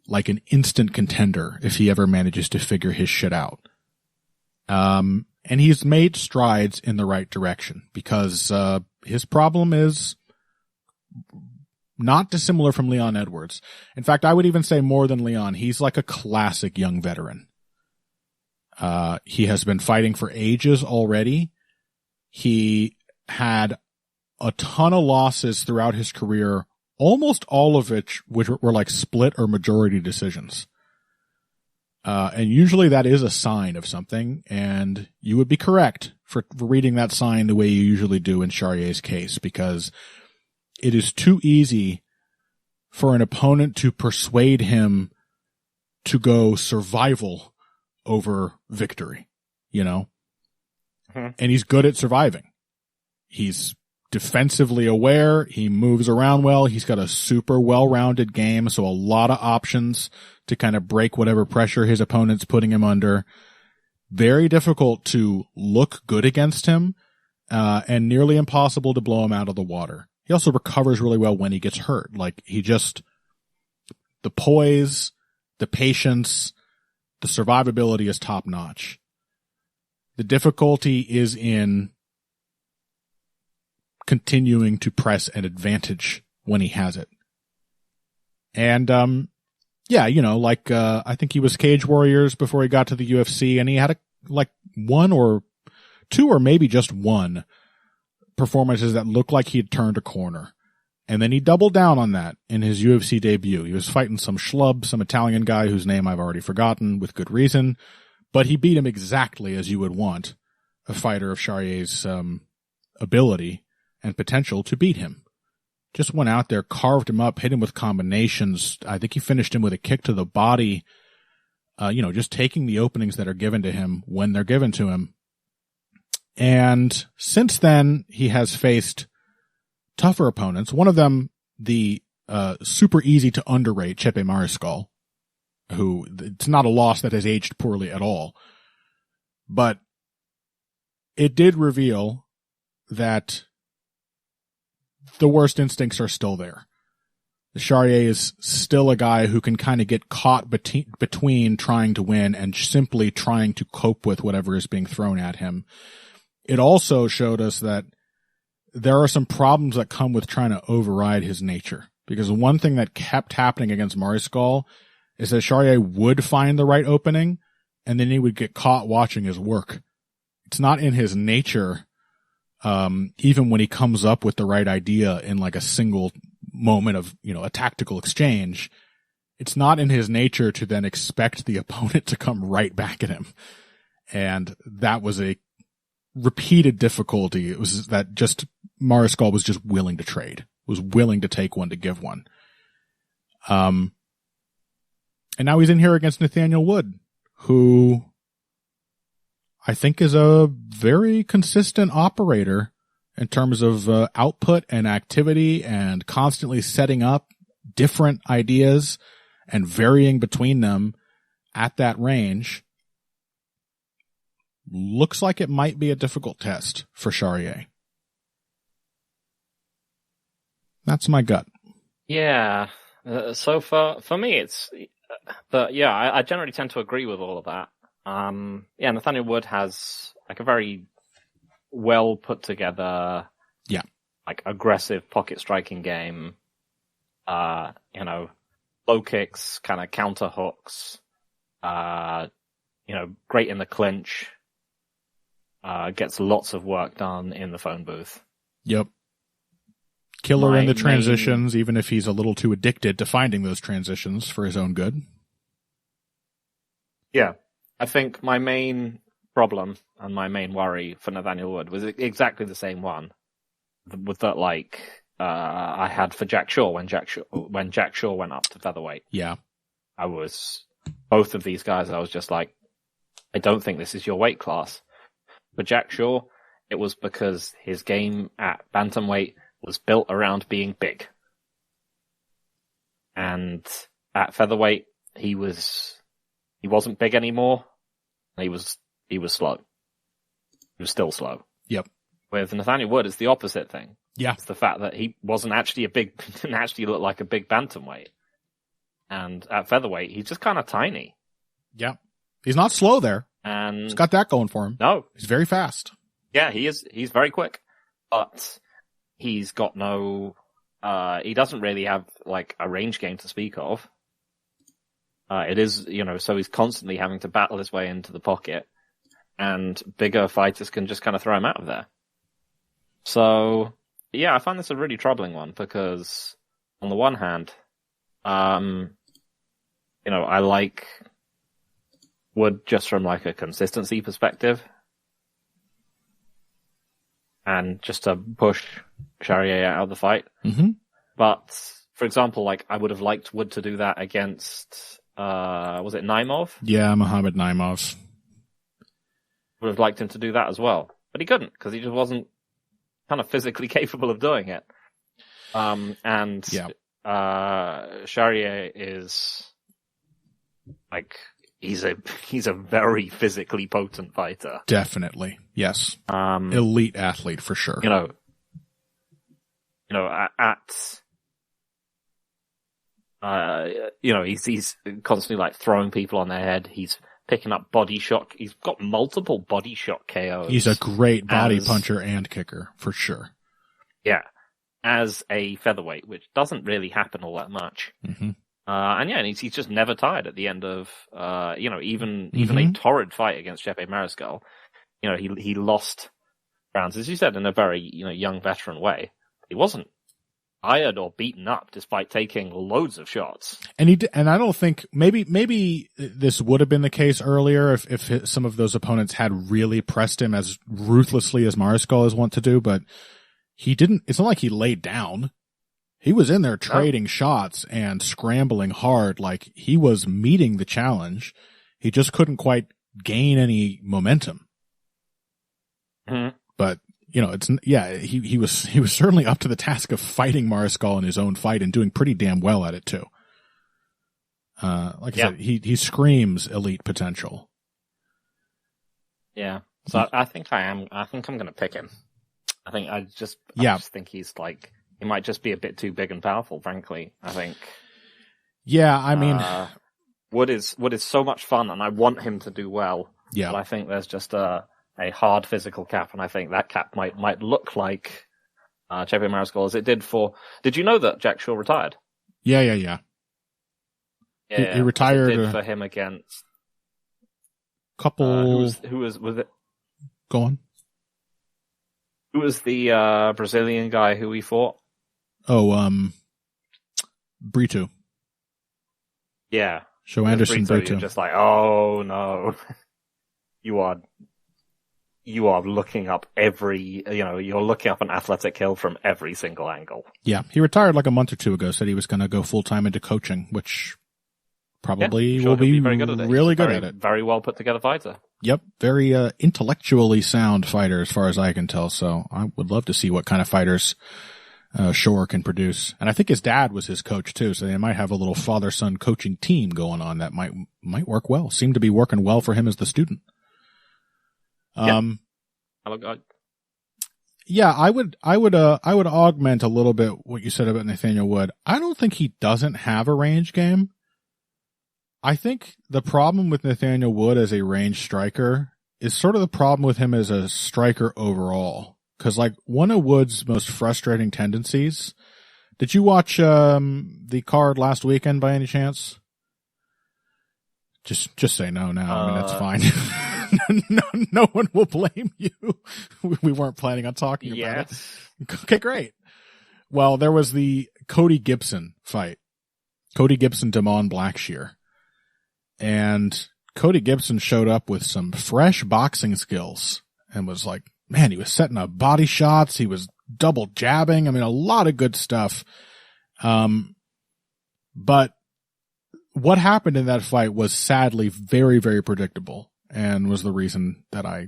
like an instant contender if he ever manages to figure his shit out. And he's made strides in the right direction because, his problem is not dissimilar from Leon Edwards. In fact, I would even say more than Leon. He's like a classic young veteran. He has been fighting for ages already. He had a ton of losses throughout his career, almost all of which were like split or majority decisions. And usually that is a sign of something, and you would be correct for reading that sign the way you usually do in Charrier's case, because it is too easy for an opponent to persuade him to go survival over victory, And he's good at surviving. He's defensively aware. He moves around well. He's got a super well-rounded game, so a lot of options to kind of break whatever pressure his opponent's putting him under. Very difficult to look good against him, and nearly impossible to blow him out of the water. He also recovers really well when he gets hurt. Like, the poise, the patience, the survivability is top notch. The difficulty is in continuing to press an advantage when he has it. And, I think he was Cage Warriors before he got to the UFC, and he had one or two or maybe just one performances that looked like he had turned a corner. And then he doubled down on that in his UFC debut. He was fighting some schlub, some Italian guy whose name I've already forgotten with good reason, but he beat him exactly as you would want a fighter of Charrier's ability and potential to beat him. Just went out there, carved him up, hit him with combinations. I think he finished him with a kick to the body, just taking the openings that are given to him when they're given to him. And since then, he has faced tougher opponents. One of them, the super easy to underrate Chepe Mariscal, who it's not a loss that has aged poorly at all. But it did reveal that the worst instincts are still there. Charrier is still a guy who can kind of get caught between trying to win and simply trying to cope with whatever is being thrown at him. It also showed us that there are some problems that come with trying to override his nature. Because one thing that kept happening against Mariscal is that Charrier would find the right opening, and then he would get caught watching his work. It's not in his nature, even when he comes up with the right idea in like a single moment of, a tactical exchange, it's not in his nature to then expect the opponent to come right back at him. And that was a repeated difficulty. It was that just Mariscal was just willing to trade, was willing to take one to give one. And now he's in here against Nathaniel Wood, who I think is a very consistent operator in terms of output and activity and constantly setting up different ideas and varying between them at that range. Looks like it might be a difficult test for Charrier. That's my gut. Yeah. So for me, it's, I generally tend to agree with all of that. Nathaniel Wood has like a very well put together, like aggressive pocket striking game. Low kicks, kind of counter hooks. Great in the clinch. Gets lots of work done in the phone booth. Yep. Killer in the transitions, even if he's a little too addicted to finding those transitions for his own good. Yeah. I think my main problem and my main worry for Nathaniel Wood was exactly the same one. With that, I had for Jack Shaw when Jack Shaw went up to featherweight. Yeah. Both of these guys, I was just like, I don't think this is your weight class. For Jack Shaw, it was because his game at bantamweight was built around being big. And at featherweight, he wasn't big anymore. He was slow. He was still slow. Yep. With Nathaniel Wood, it's the opposite thing. Yeah. It's the fact that he wasn't actually didn't actually look like a big bantamweight. And at featherweight, he's just kind of tiny. Yeah. He's not slow there. And he's got that going for him. No. He's very fast. Yeah, he is. He's very quick. But he's got no, he doesn't really have like a range game to speak of. It is, so he's constantly having to battle his way into the pocket, and bigger fighters can just kind of throw him out of there. So, I find this a really troubling one because on the one hand, I like Wood just from like a consistency perspective and just to push Charrier out of the fight. Mm-hmm. But, for example, I would have liked Wood to do that against, was it Naimov? Yeah, Mohamed Naimov. Would have liked him to do that as well. But he couldn't, because he just wasn't kind of physically capable of doing it. Charrier is, he's a very physically potent fighter. Definitely, yes. Elite athlete for sure. He's constantly throwing people on their head. He's picking up body shot. He's got multiple body shot KOs. He's a great body puncher and kicker for sure. Yeah. As a featherweight, which doesn't really happen all that much. Mm-hmm. And he's just never tired at the end of, even a torrid fight against Chepe Mariscal. He lost rounds, as you said, in a very, young veteran way. He wasn't tired or beaten up despite taking loads of shots. And I don't think maybe this would have been the case earlier if some of those opponents had really pressed him as ruthlessly as Mariscal is wont to do, but he didn't. It's not like he laid down. He was in there trading shots and scrambling hard, like he was meeting the challenge. He just couldn't quite gain any momentum. Mm-hmm. But he was certainly up to the task of fighting Mariscal in his own fight and doing pretty damn well at it too. Like I said, he screams elite potential. Yeah. So I think I'm going to pick him. I just think he's like, he might just be a bit too big and powerful, frankly. I think. Yeah, I mean, Wood is so much fun, and I want him to do well. Yeah, but I think there's just a hard physical cap, and I think that cap might look like Chepe Mariscal as it did for. Did you know that Jack Shaw retired? Yeah. Yeah, he retired. It did for him against couple. Who was it? Go on. Who was the Brazilian guy who he fought? Oh, Brito. Yeah. Show Anderson Brito. You're just like, oh no. You are looking up you're looking up an athletic hill from every single angle. Yeah. He retired like a month or two ago, said he was going to go full time into coaching, which probably will be very good at it. Really good at it. Very well put together fighter. Yep. Very intellectually sound fighter as far as I can tell. So I would love to see what kind of fighters Shore can produce. And I think his dad was his coach too. So they might have a little father-son coaching team going on that might work well. Seemed to be working well for him as the student. Yeah, I would augment a little bit what you said about Nathaniel Wood. I don't think he doesn't have a range game. I think the problem with Nathaniel Wood as a range striker is sort of the problem with him as a striker overall. Cause like one of Wood's most frustrating tendencies. Did you watch, the card last weekend by any chance? Just say no now. I mean, that's fine. no one will blame you. We weren't planning on talking about it. Okay, great. Well, there was the Cody Gibson fight. Cody Gibson, Damon Blackshear. And Cody Gibson showed up with some fresh boxing skills and was like, man, he was setting up body shots. He was double jabbing. I mean, a lot of good stuff. But what happened in that fight was sadly very, very predictable and was the reason that I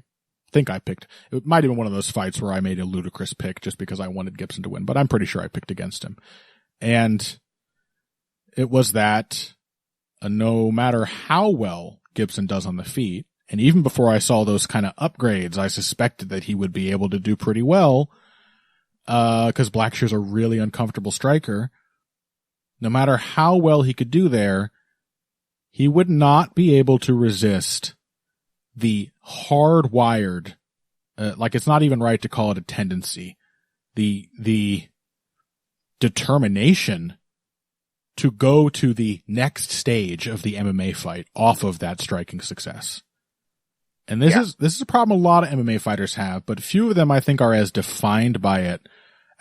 think I picked. It might have been one of those fights where I made a ludicrous pick just because I wanted Gibson to win, but I'm pretty sure I picked against him. And it was that no matter how well Gibson does on the feet, and even before I saw those kind of upgrades, I suspected that he would be able to do pretty well, because Blackshear's a really uncomfortable striker. No matter how well he could do there, he would not be able to resist the hardwired, like it's not even right to call it a tendency, the determination to go to the next stage of the MMA fight off of that striking success. And this is a problem a lot of MMA fighters have, but few of them I think are as defined by it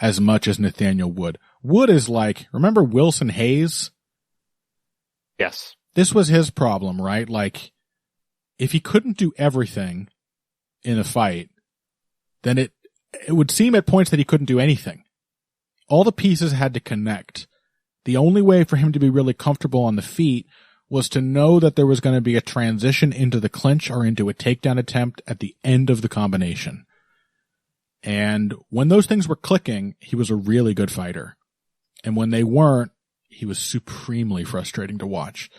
as much as Nathaniel Wood. Wood is like, remember Wilson Hayes? Yes. This was his problem, right? Like, if he couldn't do everything in a fight, then it would seem at points that he couldn't do anything. All the pieces had to connect. The only way for him to be really comfortable on the feet was to know that there was going to be a transition into the clinch or into a takedown attempt at the end of the combination. And when those things were clicking, he was a really good fighter. And when they weren't, he was supremely frustrating to watch.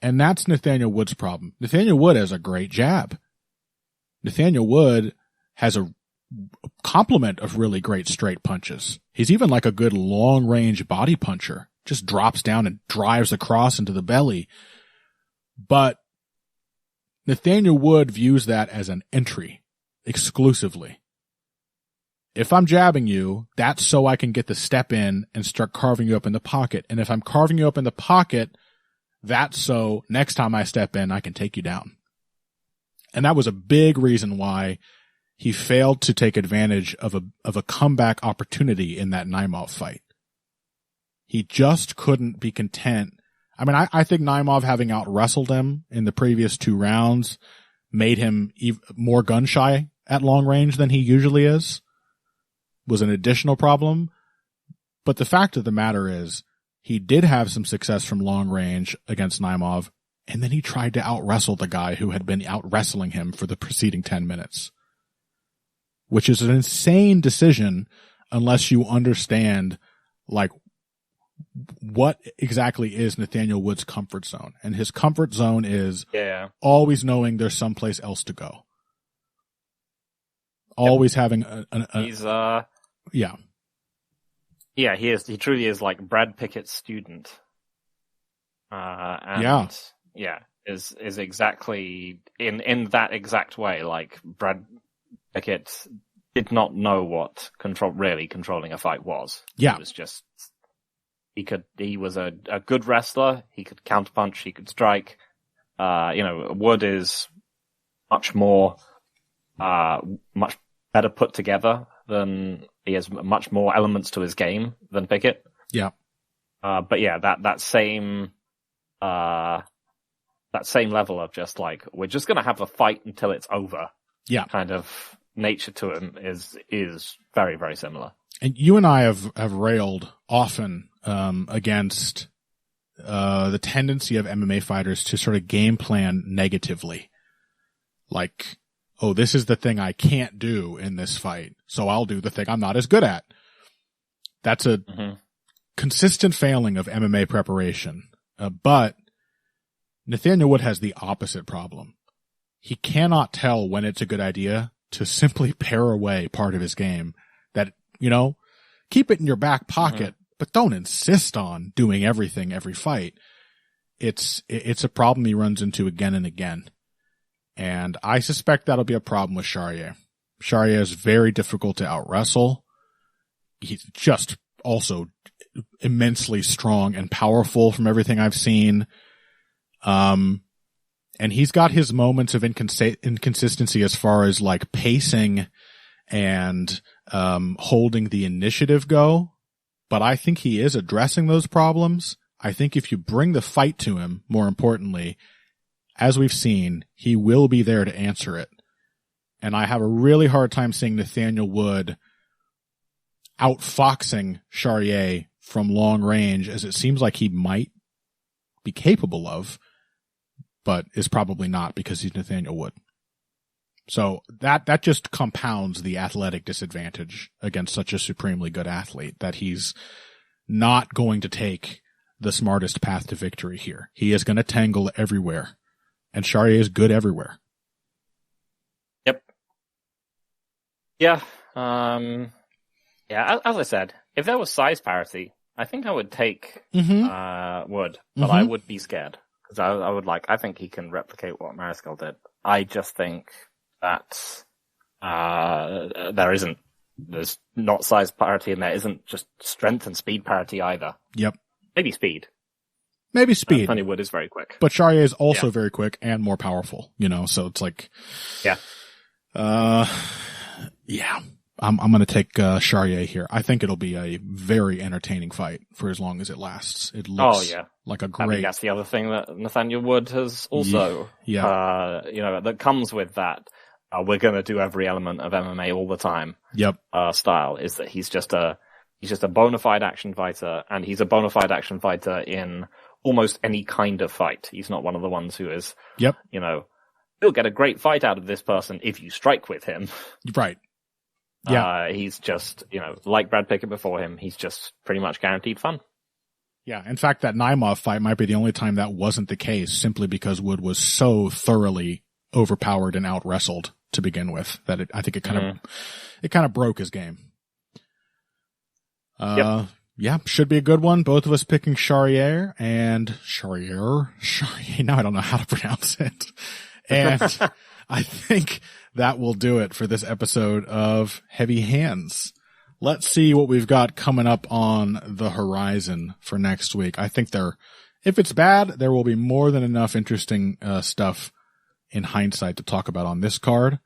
And that's Nathaniel Wood's problem. Nathaniel Wood has a great jab. Nathaniel Wood has a complement of really great straight punches. He's even like a good long-range body puncher. Just drops down and drives across into the belly. But Nathaniel Wood views that as an entry exclusively. If I'm jabbing you, that's so I can get the step in and start carving you up in the pocket. And if I'm carving you up in the pocket, that's so next time I step in, I can take you down. And that was a big reason why he failed to take advantage of a comeback opportunity in that Naimov fight. He just couldn't be content. I mean, I think Naimov having out-wrestled him in the previous 2 rounds made him more gun-shy at long range than he usually is, was an additional problem. But the fact of the matter is, he did have some success from long range against Naimov, and then he tried to out-wrestle the guy who had been out-wrestling him for the preceding 10 minutes. Which is an insane decision unless you understand, like, what exactly is Nathaniel Wood's comfort zone. And his comfort zone is always knowing there's someplace else to go. Always having he's yeah. Yeah, he is. He truly is like Brad Pickett's student. And is exactly in that exact way. Like Brad Pickett did not know what really controlling a fight was. Yeah. It was just, he was a good wrestler. He could counterpunch. He could strike. Wood is much more, much better put together than he has much more elements to his game than Pickett. Yeah. But yeah, that same level of just like, we're just going to have a fight until it's over. Yeah. Kind of nature to him is very, very similar. And you and I have railed often, against, the tendency of MMA fighters to sort of game plan negatively. Like, oh, this is the thing I can't do in this fight, so I'll do the thing I'm not as good at. That's a consistent failing of MMA preparation. But Nathaniel Wood has the opposite problem. He cannot tell when it's a good idea to simply pare away part of his game. That, keep it in your back pocket, but don't insist on doing everything every fight. It's a problem he runs into again and again. And I suspect that'll be a problem with Charrier. Charrier is very difficult to out-wrestle. He's just also immensely strong and powerful from everything I've seen. And he's got his moments of inconsistency as far as like pacing and holding the initiative go. But I think he is addressing those problems. I think if you bring the fight to him, more importantly, as we've seen, he will be there to answer it. And I have a really hard time seeing Nathaniel Wood outfoxing Charrier from long range, as it seems like he might be capable of, but is probably not because he's Nathaniel Wood. So that just compounds the athletic disadvantage against such a supremely good athlete, that he's not going to take the smartest path to victory here. He is going to tangle everywhere, and Charrier is good everywhere. Yep. Yeah. As I said, if there was size parity, I think I would take Wood, but I would be scared. Because I think he can replicate what Mariscal did. I just think that there's not size parity, and there isn't just strength and speed parity either. Yep. Maybe speed. Funny Wood is very quick. But Charrier is also very quick and more powerful, so it's like... Yeah. I'm going to take Charrier here. I think it'll be a very entertaining fight for as long as it lasts. It looks like a great... I think that's the other thing that Nathaniel Wood has also... that comes with that. We're going to do every element of MMA all the time. Yep. Style is that he's just a bona fide action fighter, and he's a bona fide action fighter in almost any kind of fight. He's not one of the ones who is... Yep. You'll get a great fight out of this person if you strike with him. Right. Yeah. He's just, like Brad Pickett before him, he's just pretty much guaranteed fun. Yeah. In fact, that Naimov fight might be the only time that wasn't the case, simply because Wood was so thoroughly overpowered and out-wrestled to begin with that I think it kind of broke his game. Yeah, should be a good one. Both of us picking Charrier. Now I don't know how to pronounce it. And I think that will do it for this episode of Heavy Hands. Let's see what we've got coming up on the horizon for next week. I think if it's bad, there will be more than enough interesting stuff in hindsight to talk about on this card.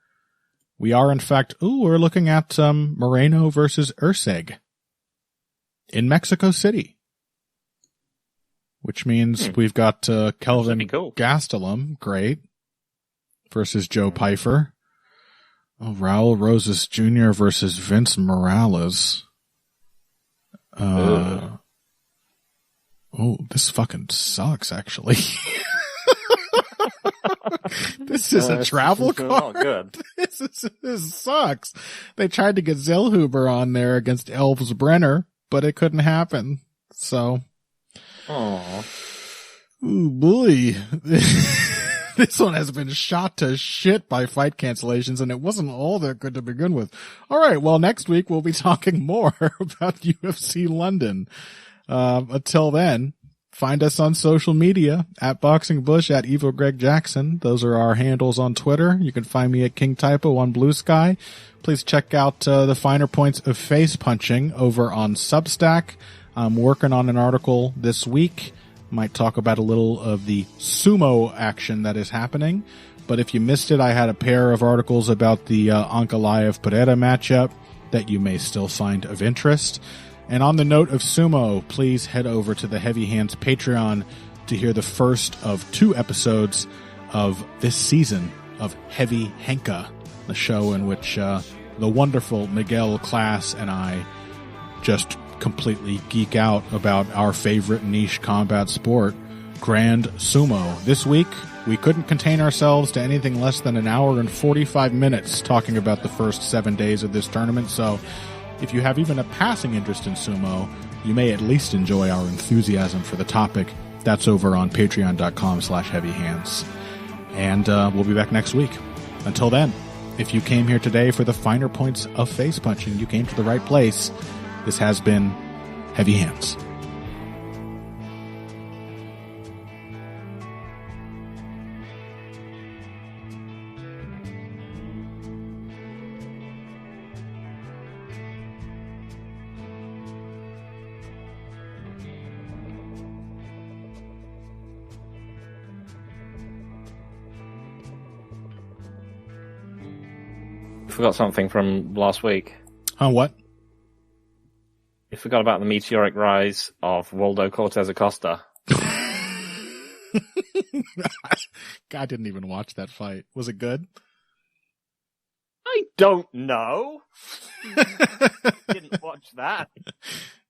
We are, in fact, we're looking at Moreno versus Urseg in Mexico City, which means we've got Kelvin Gastelum, great, versus Joe Pfeiffer. Oh, Raul Rosas Jr. versus Vince Morales. This fucking sucks, actually. This is a travel card. Not good. This sucks. They tried to get Zellhuber on there against Elves Brenner, but it couldn't happen. So. Aww. Ooh, boy. This one has been shot to shit by fight cancellations, and it wasn't all that good to begin with. All right, well, next week we'll be talking more about UFC London. Until then, find us on social media, at Boxing Bush, at Evil Greg Jackson. Those are our handles on Twitter. You can find me at King Typo on Blue Sky. Please check out the finer points of face punching over on Substack. I'm working on an article this week. Might talk about a little of the sumo action that is happening. But if you missed it, I had a pair of articles about the Ankalaev-Pereira matchup that you may still find of interest. And on the note of sumo, please head over to the Heavy Hands Patreon to hear the first of 2 episodes of this season of Heavy Henka, the show in which the wonderful Miguel Class and I just completely geek out about our favorite niche combat sport, Grand Sumo. This week, we couldn't contain ourselves to anything less than an hour and 45 minutes talking about the first 7 days of this tournament, so if you have even a passing interest in sumo, you may at least enjoy our enthusiasm for the topic. That's over on patreon.com/heavyhands. And we'll be back next week. Until then, if you came here today for the finer points of face punching, you came to the right place. This has been Heavy Hands. Forgot something from last week. What? You forgot about the meteoric rise of Waldo Cortez Acosta. I didn't even watch that fight. Was it good? I don't know. Didn't watch that.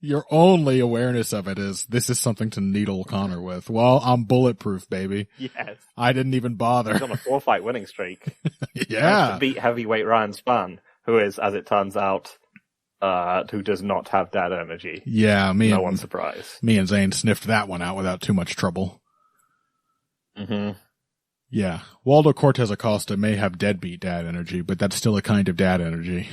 Your only awareness of it is, this is something to needle Connor with. Well, I'm bulletproof, baby. Yes. I didn't even bother. He's on a 4-fight winning streak. Yeah. To beat heavyweight Ryan Spann, who is, as it turns out, who does not have dad energy. Yeah, no one's surprised. Me and Zane sniffed that one out without too much trouble. Mm-hmm. Yeah. Waldo Cortez Acosta may have deadbeat dad energy, but that's still a kind of dad energy.